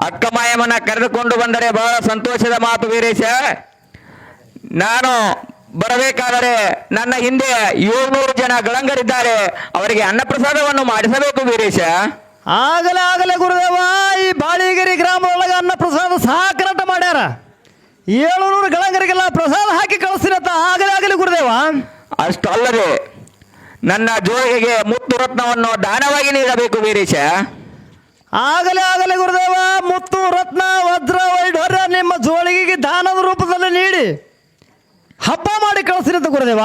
ಅಕ್ಕ ಮಾಯಮ್ಮನ ಕರೆದುಕೊಂಡು ಬಂದರೆ ಬಹಳ ಸಂತೋಷದ ಮಾತು ವೀರೇಶ. ನಾನು ಬರಬೇಕಾದರೆ ನನ್ನ ಹಿಂದೆ 700 ಜನ ಗಳಂಗರಿದ್ದಾರೆ, ಅವರಿಗೆ ಅನ್ನಪ್ರಸಾದವನ್ನು ಮಾಡಿಸಬೇಕು ವೀರೇಶ. ಆಗಲೇ ಗುರುದೇವ, ಈ ಬಾಳಿಗಿರಿ ಗ್ರಾಮದೊಳಗೆ ಅನ್ನ ಪ್ರಸಾದ ಸಾಕರಟ ಮಾಡ್ಯಾರ. 700 ಗಳಂಗರಿಗೆಲ್ಲ ಪ್ರಸಾದ ಹಾಕಿ ಕಳಿಸ್ತೀನಿ ಅಂತ ಆಗಲೇ ಗುರುದೇವ. ಅಷ್ಟಲ್ಲದೆ ನನ್ನ ಜೋಳಿಗೆಗೆ ಮುತ್ತು ರತ್ನವನ್ನು ದಾನವಾಗಿ ನೀಡಬೇಕು ವೀರೇಶ. ಆಗಲೇ ಗುರುದೇವ, ಮುತ್ತು ರತ್ನ ವಜ್ರ ವೈಢೂರ್ಯ ನಿಮ್ಮ ಜೋಳಿಗೆಗೆ ದಾನದ ರೂಪದಲ್ಲಿ ನೀಡಿ ಹಬ್ಬ ಮಾಡಿ ಕಳಿಸ್ತೀನಿ ಅಂತ ಗುರುದೇವ.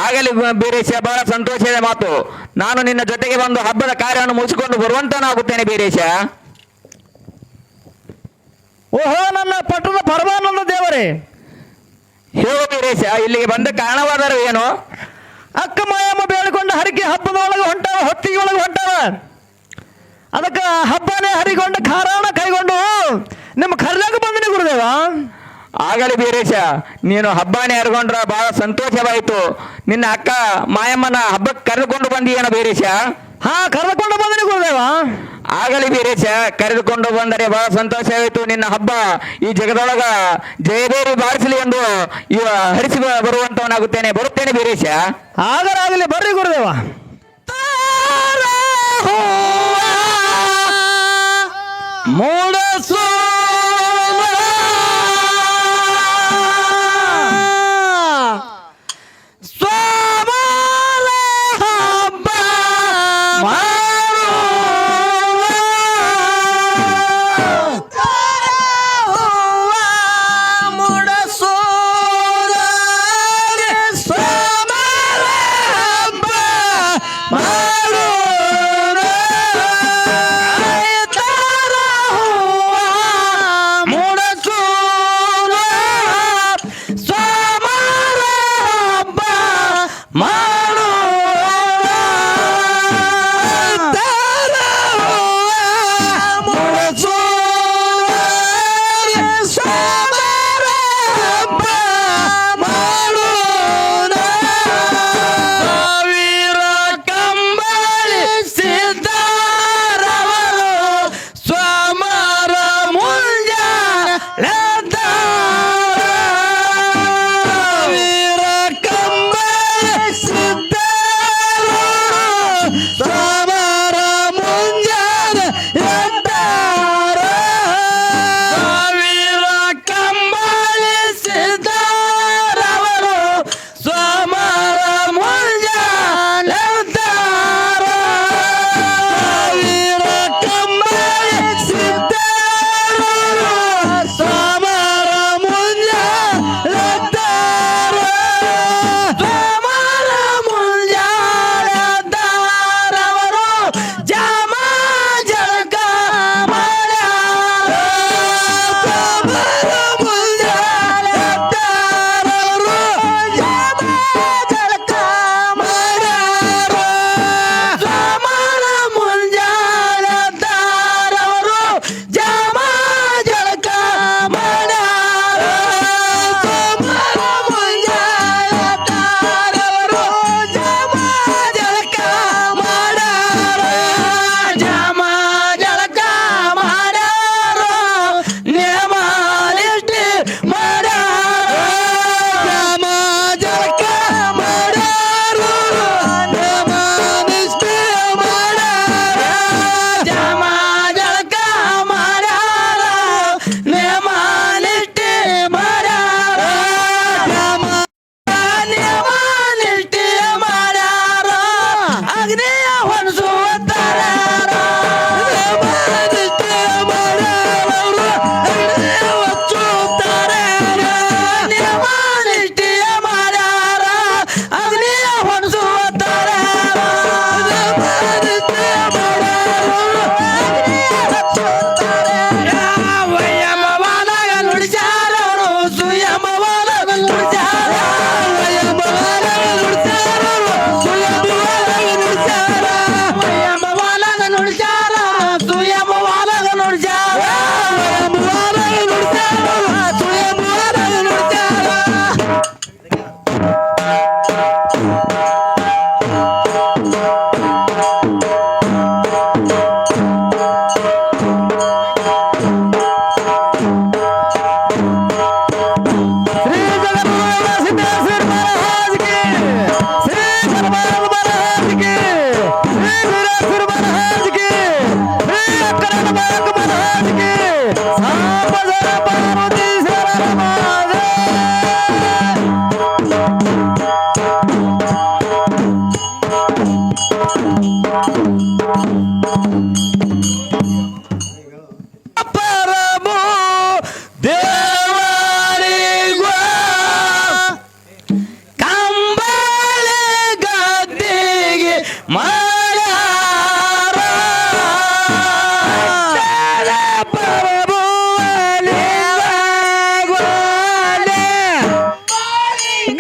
ಆಗಲಿ ವೀರೇಶ, ಬಹಳ ಸಂತೋಷದ ಮಾತು. ನಾನು ನಿನ್ನ ಜೊತೆಗೆ ಬಂದು ಹಬ್ಬದ ಕಾರ್ಯವನ್ನು ಮುಗಿಸಿಕೊಂಡು ಬರುವಂತನಾಗುತ್ತೇನೆ ವೀರೇಶ. ಓಹೋ ನನ್ನ ಪಟ್ಟದ ಪರಮಾನಂದ ದೇವರೇ, ಹೇಳು ವೀರೇಶ, ಇಲ್ಲಿಗೆ ಬಂದ ಕಾರಣವಾದರೂ ಏನು? ಅಕ್ಕ ಮಾಯಮ್ಮ ಬೇಡಿಕೊಂಡು ಹರಕೆ ಹಬ್ಬದೊಳಗೆ ಹೊಂಟಾವ, ಹೊತ್ತಿಗೆ ಒಳಗೆ ಹೊಂಟಾವ. ಅದಕ್ಕೆ ಹಬ್ಬನೇ ಹರಿಕೊಂಡು ಖಾರಾಣ ಕೈಗೊಂಡು ನಿಮ್ಮ ಕರ್ಲಾಗ ಬಂದಿನಿ ಗುರುದೇವ. ಆಗಲಿ ವೀರೇಶ, ನೀನು ಹಬ್ಬನೇ ಹರ್ಕೊಂಡ್ರ ಬಹಳ ಸಂತೋಷವಾಯಿತು. ನಿನ್ನ ಅಕ್ಕ ಮಾಯಮ್ಮನ ಹಬ್ಬಕ್ಕೆ ಕರೆದುಕೊಂಡು ಬಂದಿಯೇನ ವೀರೇಶ? ಹಾ, ಕರೆದುಕೊಂಡು ಬಂದಿನಿ ಗುರುದೇವ. ಆಗಲಿ ವೀರೇಶ, ಕರೆದುಕೊಂಡು ಬಂದರೆ ಬಹಳ ಸಂತೋಷವಾಯಿತು. ನಿನ್ನ ಹಬ್ಬ ಈ ಜಗದೊಳಗ ಜಯಬೇರಿ ಬಾರಿಸಲಿ ಎಂದು ಹರಿಸಿ ಬರುವಂತವನಾಗುತ್ತೇನೆ. ಬರುತ್ತೇನೆ ವೀರೇಶ. ಆಗಲಿ ಬರ್ರಿ ಗುರುದೇವ. ಮೂಡಸೋ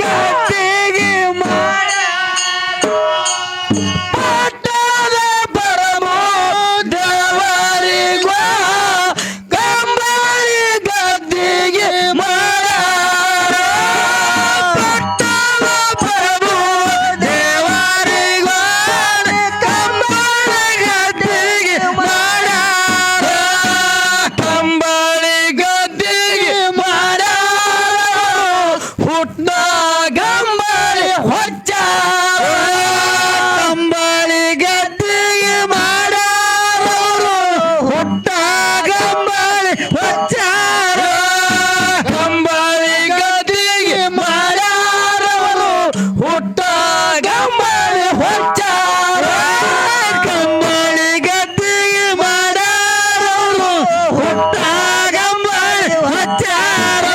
ಗದ್ದಿಗೆ ಮಾಡ್ಯಾರೋ ಪಟ್ಟದ ಪರಮೋ ದೇವರಿಗೋ ಕಂಬಳಿ ಗದ್ದಿಗೆ ಮಾಡ್ಯಾರೋ ಪಟ್ಟದ ಪರಮೋ ದೇವರಿಗೋ ಕಂಬಳಿ ಗದ್ದಿಗೆ ಮಾಡ್ಯಾರೋ ಕಂಬಳಿ ಗದ್ದಿಗೆ ಮಾಡ್ಯಾರೋ ಹುಟ್ಟ ಗಂಬಳಿ ಹೊಚ್ಚಾರ ಕಂಬಳಿ ಗದ್ದಿಗೆ ಮಾಡ್ಯಾರವರು ಹುಟ್ಟ ಗಂಬಳಿ ಹೊಚ್ಚಾರ ಕಂಬಳಿ ಗದ್ದಿಗೆ ಮಾಡ್ಯಾರವರು ಹುಟ್ಟ ಗಂಬಳಿ ಹೊಚ್ಚಾರ ಕಂಬಳಿ ಗದ್ದಿಗೆ ಮಾಡ್ಯಾರವರು ಹುಟ್ಟ ಗಂಬಳಿ ಹೊಚ್ಚಾರ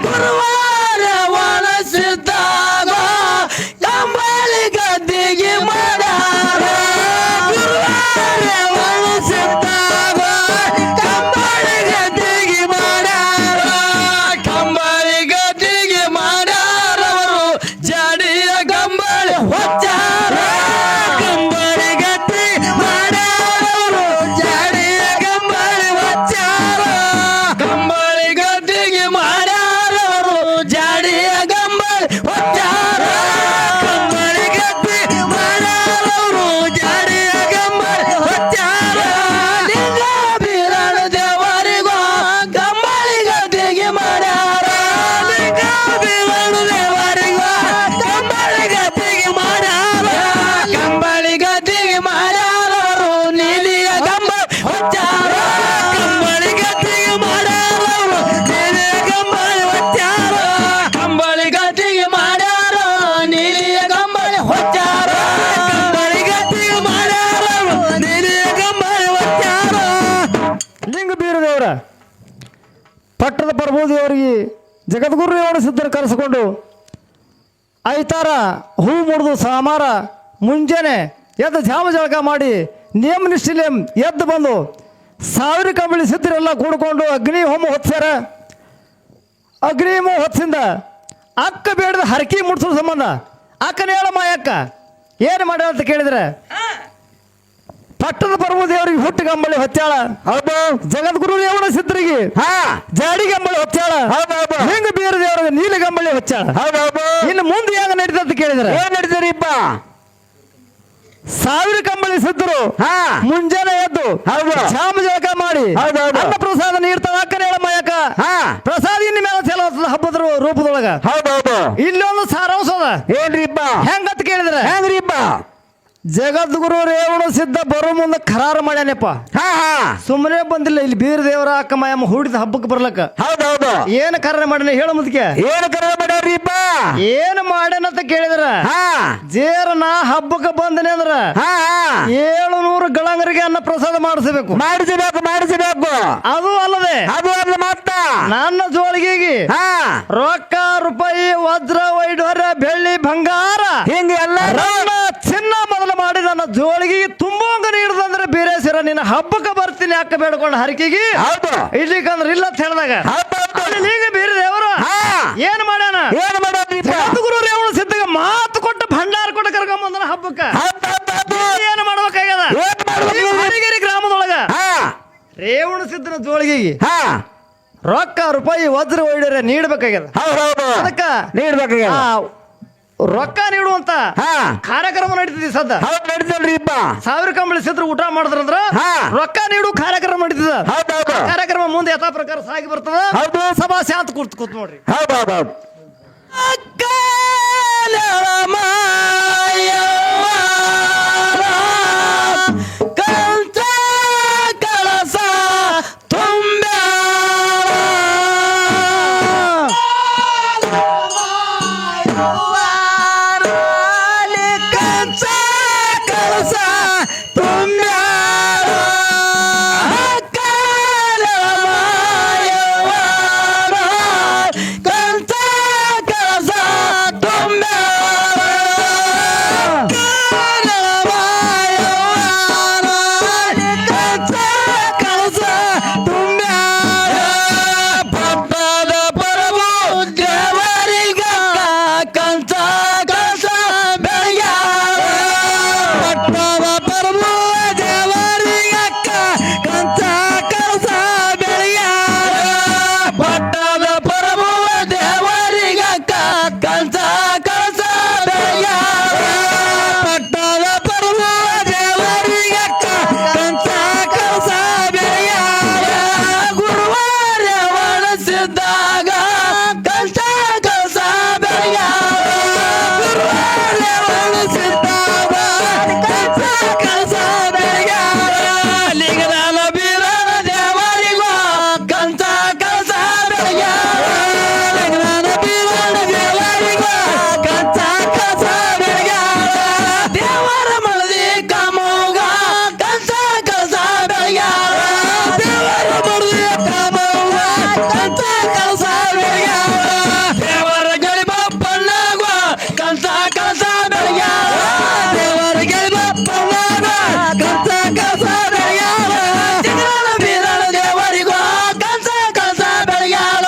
ಗುರುವಾರ ಒಣಸಿದ್ದಾಗ ಕಂಬಳಿ ಗದ್ದಿಗೆ ಮಾಡ್ಯಾರ ಗುರುವಾರ ಒಣಸಿದ್ದಾಗ ಕಂಬಳಿ ಗದ್ದಿಗೆ ಮಾಡ್ಯಾರ ಕಂಬಳಿ ಗದ್ದಿಗೆ ಮಾಡ್ಯಾರವರು ಜಡಿಯ ಕಂಬಳಿ ಹೊಚ್ಚಾರ ಕಂಬಳಿ ಗದ್ದಿ ಮಾಡ್ಯಾರವರು ಜಡಿಯ ಕಂಬಳಿ ಹೊಚ್ಚಾರ ಕಂಬಳಿ ಗದ್ದಿಗೆ ಮಾಡ್ಯಾರವರು ಜಡಿಯ ಕಂಬಳಿ ಹೊಚ್ಚಾರ ಕಂಬಳಿ ಗದ್ದಿ ಮಾಡ್ಯಾರವರು ಜಡಿಯ ಕಂಬಳಿ ಹೊಚ್ಚಾರ ಲಿಂಗ ಬೀರಣ ದೇವರಿಗೋ ಕಂಬಳಿ ಗದ್ದಿಗೆ ಮಾಡ್ಯಾರ ಲಿಂಗ ಬೀರಣ ದೇವರಿಗೋ ಕಂಬಳಿ ಗದ್ದಿಗೆ ಮಾಡ್ಯಾರ ಕಂಬಳಿ ಗದ್ದಿಗೆ ಮಾಡ್ಯಾರವರು ನೀಲಿಯ ಕಂಬಳಿ ಹೊಚ್ಚಾರ ಕಂಬಳಿ ಗದ್ದಿಗೆ ಮಾಡ್ಯಾರವರು ನೀಲಿಯ ಕಂಬಳಿ ಹೊಚ್ಚಾರ ಕಂಬಳಿ ಗದ್ದಿಗೆ ಮಾಡ್ಯಾರ ನೀಲಿಯ ಕಂಬಳಿ ಹೊಚ್ಚಾರ ಕಂಬಳಿ ಗದ್ದಿಗೆ ಮಾಡ್ಯಾರವರು ನೀಲಿಯ ಕಂಬಳಿ ಹೊಚ್ಚಾರ ಲಿಂಗ ಬೀರದೇವರ ಪಟ್ಟದ ಪ್ರಭುದೇವರಿಗೆ ಜಗದ್ಗುರು ರೇವಣ ಸಿದ್ಧರು ಕರೆಸಿಕೊಂಡು ಐತಾರ ಹೂ ಮುಡಿದು ಸಾಮಾರ ಮುಂಜಾನೆ ಎದ್ದು ಝಾಮ ಜಳಕ ಮಾಡಿ ನೇಮ ನಿಷ್ಠಿಲೆ ಎದ್ದು ಬಂದು ಸಾವಿರ ಕಂಬಳಿ ಸಿದ್ಧರೆಲ್ಲ ಕೂಡಿಕೊಂಡು ಅಗ್ನಿ ಹೋಮ ಹೊತ್ಸ್ಯಾರ ಅಗ್ನಿ ಹೋಮ ಹೊತ್ಸಿಂದ ಅಕ್ಕ ಬೇಡದ ಹರಕಿ ಮುಡ್ಸೋ ಸಂಬಂಧ ಅಕ್ಕನ ಹೇಳ ಮಾಯಕ್ಕ ಏನು ಮಾಡ್ಯಾಳ ಅಂತ ಕೇಳಿದ್ರೆ ಪಟ್ಟದ ಪ್ರಭುದೇವರಿಗೆ ಹುಟ್ಟು ಗಂಬಳಿ ಹೊತ್ತಾಳ ಹೌದು ಜಗದ್ಗುರು ರೇವಣ ಸಿದ್ಧರಿಗೆ ಜಾಡಿ ಗಂಬಳಿ ಹೊತ್ತಾಳ ಹೌದು ಹಿಂಗ ಬೀರ ದೇವರಿಗೆ ನೀಲಿ ಗಂಬಳಿ ಹೊಚ್ಚಾಳ ಹೌದು ಇನ್ನು ಮುಂದೆ ಹೆಂಗ ನಡೀತದ ಅಂತ ಕೇಳಿದ್ರೆ ಏನ್ ನಡೀತಾರಿಪ್ಪ ಸಾವಿರ ಕಂಬಳಿ ಸಿದ್ಧರು ಮುಂಜಾನೆ ಎದ್ದು ಝಾಮ ಜಳಕ ಮಾಡಿ ಅನ್ನ ಪ್ರಸಾದ ನೀಡ್ತಾವ ಅಕ್ಕನ ಹೇಳ ಮಾಯಕ ಪ್ರಸಾದ ಇನ್ನು ಮೇಲೆ ಚಲೋ ಹಬ್ಬದ ರೂಪದೊಳಗ ಹೌದೌದು ಇಲ್ಲೊಂದು ಸಾರಾಂಶ ಅದ ಏನ್ರಿಪ್ಪ ಹೆಂಗಂತ ಕೇಳಿದ್ರೆ ಹೆಂಗ್ರಿಪ್ಪ ಜಗದ್ಗುರು ರೇವಣ ಸಿದ್ಧ ಬರೋ ಮುಂದೆ ಖರಾರ ಮಾಡ್ಯಾನಪ್ಪ ಸುಮ್ಮನೆ ಬಂದಿಲ್ಲ ಇಲ್ಲಿ ಬೀರ ದೇವರ ಅಕ್ಕ ಮಾಯಮ್ಮ ಹೂಡಿದ ಹಬ್ಬಕ್ಕೆ ಬರ್ಲಕ್ಕ ಹೌದೌದು ಏನು ಖರಾರ ಮಾಡ್ಯಾನ ಹೇಳ ಮುದಕ್ಕೆ ಏನು ಖರಾರ ಮಾಡ್ಯಾರಿಪ್ಪ ಏನು ಮಾಡ್ಯಾನಂತ ಕೇಳಿದ್ರ ಜೇರ ನಾ ಹಬ್ಬಕ್ಕೆ ಬಂದನೆ ಅಂದ್ರ 700 ಗಳಂಗರಿಗೆ ಅನ್ನ ಪ್ರಸಾದ ಮಾಡಿಸಬೇಕು ಅದು ಅಲ್ಲದೆ ಮತ್ತ ನನ್ನ ಜೋಳಿಗೆಗೆ ರೊಕ್ಕ ರೂಪಾಯಿ ವಜ್ರ ವೈಢೂರ್ಯ ಬೆಳ್ಳಿ ಬಂಗಾರ ಹಿಂಗೆ ಎಲ್ಲ ಚಿನ್ನ ಮೊದಲು ಮಾಡಿ ನನ್ನ ಜೋಳಿಗೆ ತುಂಬಂಗ ನೀಡದಂದ್ರೆ ಬೀರೇಶ್ವರ ನಿನ್ನ ಹಬ್ಬಕ್ಕೆ ಬರ್ತೀನಿ ಅಕ್ಕ ಬೇಡ್ಕೊಂಡು ಹರಕಿಗೆ ಇಡ್ಲಿಕ್ಕಂದ್ರೆ ಇಲ್ಲ ಅಂತ ಹೇಳಿದಾಗ ಈಗ ಬೀರ ದೇವರು ಏನ್ ಮಾಡ್ಯಾನ ಜಗದ್ಗುರು ರೇವಣ ಸಿದ್ಧಗೆ ಮಾತು ಕೊಟ್ಟು ಭಂಡಾರ ಕೊಟ್ಟು ಕರ್ಕೊಂಬಂದನ ಹಬ್ಬಕ್ಕೆ ಏನ್ ಮಾಡ್ಬೇಕಾಗ್ಯದ ಹರಿಗಿರಿ ಗ್ರಾಮದೊಳಗ ರೇವಣ ಸಿದ್ಧನ ಜೋಳಿಗೆಗೆ ರೊಕ್ಕ ರೂಪಾಯಿ ವಜ್ರ ವೈಢೂರ್ಯ ನೀಡ್ಬೇಕಾಗ್ಯದ ಅದಕ್ಕ ನೀಡ್ಬೇಕಾಗ್ಯದ ರೊಕ್ಕ ನೀಡುವಂತ ಕಾರ್ಯಕ್ರಮ ನಡೀತಿದೆ ಸದ್ದ ನಡೀತಲ್ರಿಪ್ಪ ಸಾವಿರ ಕಂಬಳಿ ಸಿದ್ರು ಊಟ ಮಾಡಿದ್ರಂದ್ರ ರೊಕ್ಕ ನೀಡು ಕಾರ್ಯಕ್ರಮ ನಡೀತದ ಕಾರ್ಯಕ್ರಮ ಮುಂದೆ ಯಥಾ ಪ್ರಕಾರ ಸಾಗಿ ಬರ್ತದ ಸಭಾ ಶಾಂತ ಕೂತ್ ನೋಡ್ರಿ ಕಂಚ ಕಂಸ ಕಳಸ ಬೆಳಗ್ಯಾರ ಪಟ್ಟದ ಪರ್ವ ದೇವರಿಗಕ್ಕ ಕಂಸ ಕಳಸ ಬೆಳಗ್ಯಾರ ಗುರುವಾರ ಒಣಸಿದ್ದಾಗ ಕಂಸ ಕಳಸ ಬೆಳಗ್ಯಾರ ಗುರುವಾರ ಒಣಸಿದ್ದಾಗ ಕಂಸ ಕಳಸ ಬೆಳಗ್ಯಾರ ಲಿಂಗದಾನ ಬೀರನ ದೇವರಿಗೂ ಕಂಸ ಕಳಸ ಬೆಳಗ್ಯಾರ ಲಿಂಗದಾನ ಬೀರನ ದೇವರಿಗೂ ಕಂಸ ಕಳಸ ಬೆಳಗ್ಯಾರ ದೇವರ ಮಳದಿ ಕಾಮೋಗ ಕಂಸ ಕಳಸ ಬೆಳಗ್ಯಾರ ದೇವರ ಮಳದಿ ಕಾಮೋಗ ಕಂಸ ಕಳಸ ಬೆಳಗ್ಯಾರ ದೇವರ ಗಳಿಬಪ್ಪಣ್ಣಗ ಕಂಸ ಕಳಸ ಬೆಳಗ್ಯಾರ ದೇವರ ಗಳಿಬಪ್ಪಣ್ಣಗ ಕಂಸ ಕಳಸ ಬೆಳಗ್ಯಾರ ಸಿಗನ ಬೀರನ ದೇವರಿಗೂ ಕಂಸ ಕಳಸ ಬೆಳಗ್ಯಾರ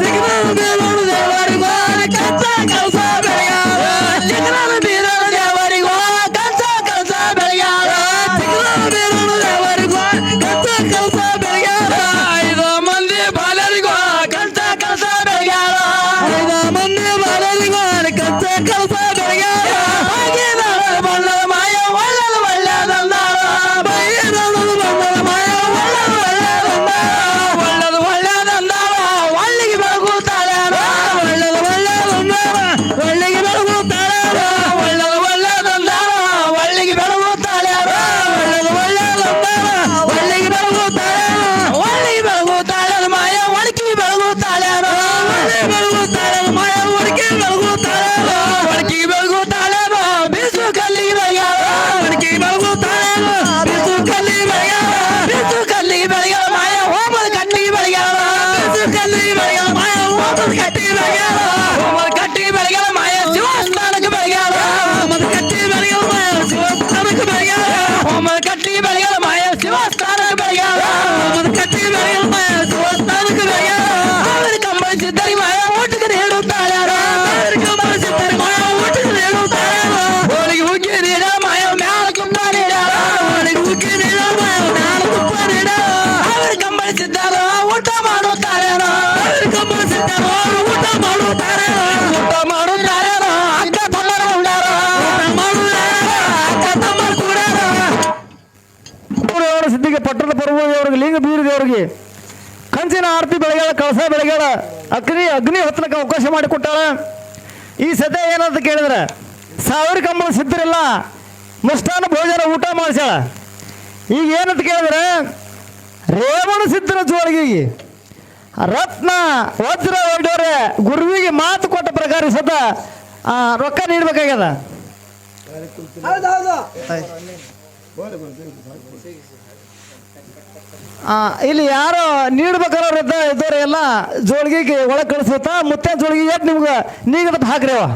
ಸಿಗನ ಬೀರನ ದೇವರಿಗೂ ಕಂಸ ಕಳಸ ಬೆಳಗ್ಯಾರ ಸಿಗನ ಬೀರನ ದೇವರಿಗೂ ಕಂಸ ಕಳಸ ಬೆಳಗ್ಯಾರ ಸಿಗನ ಬೀರನ ದೇವರಿಗೂ ಕಂಸ ಕಳಸ ಬೆಳಗ್ಯಾರ ಐದು ಮಂದಿ ಬಾಲರಿಗೂ ಕಂಸ ಕಳಸ ಬೆಳಗ್ಯಾರ ಐದು ಮಂದಿ ಬಾಲರಿಗೂ ಕಂಸ ಕಳಸ ಬೆಳಗ್ಯಾರ ಭಾಗ್ಯದಾಳ ಬಣ್ಣದ ಮಾಯ ಒಳ್ಳದ ಒಳ್ಳೆದಂದಾಳ ಭಾಗ್ಯದಾಳ ಬಣ್ಣದ ಮಾಯ ಒಳ್ಳದ ಒಳ್ಳೆದಂದಾಳ ಒಳ್ಳದ ಒಳ್ಳೆದಂದಾಳ ಒಳ್ಳಿಗೆ ಬೆಳಗುತ್ತಾಳೆ ಒಳ್ಳದ ಒಳ್ಳೆದಂದಾಳ ಒಳ್ಳಿಗೆ ಬೆಳಗುತ್ತಾಳೆ ಒಳ್ಳದ ಒಳ್ಳೆದಂದಾಳ ಒಳ್ಳಿಗೆ ಬೆಳಗುತ್ತಾಳೆ ಒಳ್ಳದ ಒಳ್ಳೆದಂದಾಳ ಒಳ್ಳಿಗೆ ಬೆಳಗುತ್ತಾಳೆ ಒಳ್ಳಿಗೆ ಬೆಳಗುತ್ತಾಳೆ ಮಾಯ ಒಳಕಿ ಬೆಳಗುತ್ತಾಳೆ ಒಳ್ಳಿಗೆ ಬೆಳಗುತ್ತಾಳೆ ಮಾಯ ಒಳಕಿ ಬೆಳಗುತ್ತಾಳೆ ಒಳಕಿಗೆ ಬೆಳಗುತ್ತಾಳೆ ಬೀಸು ಕಲ್ಲಿಗೆ ಬೆಳಗ್ಯಾರ ಒಳಕಿಗೆ ಬೆಳಗುತ್ತಾಳೆ ಬೀಸು ಕಲ್ಲಿಗೆ ಬೆಳಗ್ಯಾರ ಬೀಸು ಕಲ್ಲಿಗೆ ಬೆಳಗ್ಯಾರ ಮಾಯ ಹೋಮದ ಕಟ್ಟಿಗೆ ಬೆಳಗ್ಯಾರ ಬೀಸು ಕಲ್ಲಿಗೆ ಬೆಳಗ್ಯಾರ ಮಾಯ ಹೋಮದ ಕಟ್ಟಿಗೆ ಬೆಳಗ್ಯಾರ ಹೋಮದ ಕಟ್ಟಿಗೆ ಬೆಳಗ್ಯಾರ ಮಾಯ ಶಿವಸ್ಥಾನಕ್ಕೆ ಬೆಳಗ್ಯಾರ ಹೋಮದ ಕಟ್ಟಿಗೆ ಬೆಳಗ್ಯಾರ ಮಾಯ ಶಿವಸ್ಥಾನಕ್ಕೆ ಬೆಳಗ್ಯಾರ ಹೋಮದ ಕಟ್ಟಿಗೆ ಬೆಳಗ್ಯಾರ ಮಾಯ ಶಿವಸ್ಥಾನಕ್ಕೆ ಬೆಳಗ್ಯಾರ ಹೋಮದ ಕಟ್ಟಿಗೆ ಬೆಳಗ್ಯಾರ ಮಾಯ ಶಿವಸ್ಥಾನಕ್ಕೆ ಬೆಳಗ್ಯಾರ ಅವರ ಕಂಬಳಿಸಿದ್ದರಿ ಮಾಯ ಊಟಕ್ಕೆ ನೀಡುತ್ತಾಳೆ ಅವರ ಕಂಬಳಿಸಿದ್ದರಿ ಮಾಯ ಊಟಕ್ಕೆ ನೀಡುತ್ತಾಳೆ ಹೋಳಿಗೆ ಹುಗ್ಗಿ ನೀಡ ಮಾಯ ಮ್ಯಾಲ ಕುಂಬ ನೀಡ ಹೋಳಿಗೆ ಹುಗ್ಗಿ ನೀಡ ಮಾಯ ಮ್ಯಾಲ ಕುಂಬ ನೀಡ ಅವರ ಕಂಬಳಿಸಿದ್ದಾರ ಊಟ ಮಾಡುತ್ತಾರೆ ಅವರ ಕಂಬಳಿಸಿದ್ದಾರ ಊಟ ಮಾಡುತ್ತಾರೆ ಊಟ ಮಾಡುತ್ತಾರೆ ಅಕ್ಕ ತಮ್ಮರ ಉಂಡಾರ ಊಟ ಮಾಡುತ್ತಾರೆ ಅಕ್ಕ ತಮ್ಮರ ಕೂಡಾರ ದೇವರ ಸಿದ್ಧಿಗೆ ಪಟ್ಟದ ಪರ್ವ ದೇವರಿಗೆ ಲಿಂಗ ಬೀರು ದೇವರಿಗೆ ಕಂಚಿನ ಆರತಿ ಬೆಳಗ್ಯಾಳ ಕಳಸ ಬೆಳಗ್ಯಾಳ ಅಗ್ನಿ ಹೊತ್ತಲಕ್ಕೆ ಅವಕಾಶ ಮಾಡಿಕೊಟ್ಟಾಳ ಈ ಸದ್ಯ ಏನಂತ ಕೇಳಿದ್ರೆ 1000 ಕಂಬಳ ಸಿದ್ಧರಿಲ್ಲ ಮುಷ್ಟಾನ ಭೋಜನ ಊಟ ಮಾಡಿಸ್ಯಾಳ ಈಗ ಏನಂತ ಕೇಳಿದ್ರೆ ರೇವಣ ಸಿದ್ಧರ ಜೋಳಿಗೆ ರತ್ನ ವಜ್ರ ಒಡ್ಡೋರೆ ಗುರುವಿಗೆ ಮಾತು ಕೊಟ್ಟ ಪ್ರಕಾರ ಸದ ರೊಕ್ಕ ನೀಡಬೇಕಾಗ್ಯದ ಇಲ್ಲಿ ಯಾರು ನೀಡ್ಬೇಕಾದ್ರೆ ಇದ್ದವ್ರೆ ಎಲ್ಲ ಜೋಳಿಗೆಗೆ ಒಳಗೆ ಕಳಿಸುತ್ತಾ ಮುತ್ತೆ ಜೋಳಿಗೆ ನಿಮ್ಗೆ ನೀಗದಪ್ಪ ಹಾಕ್ರಿ ಅವ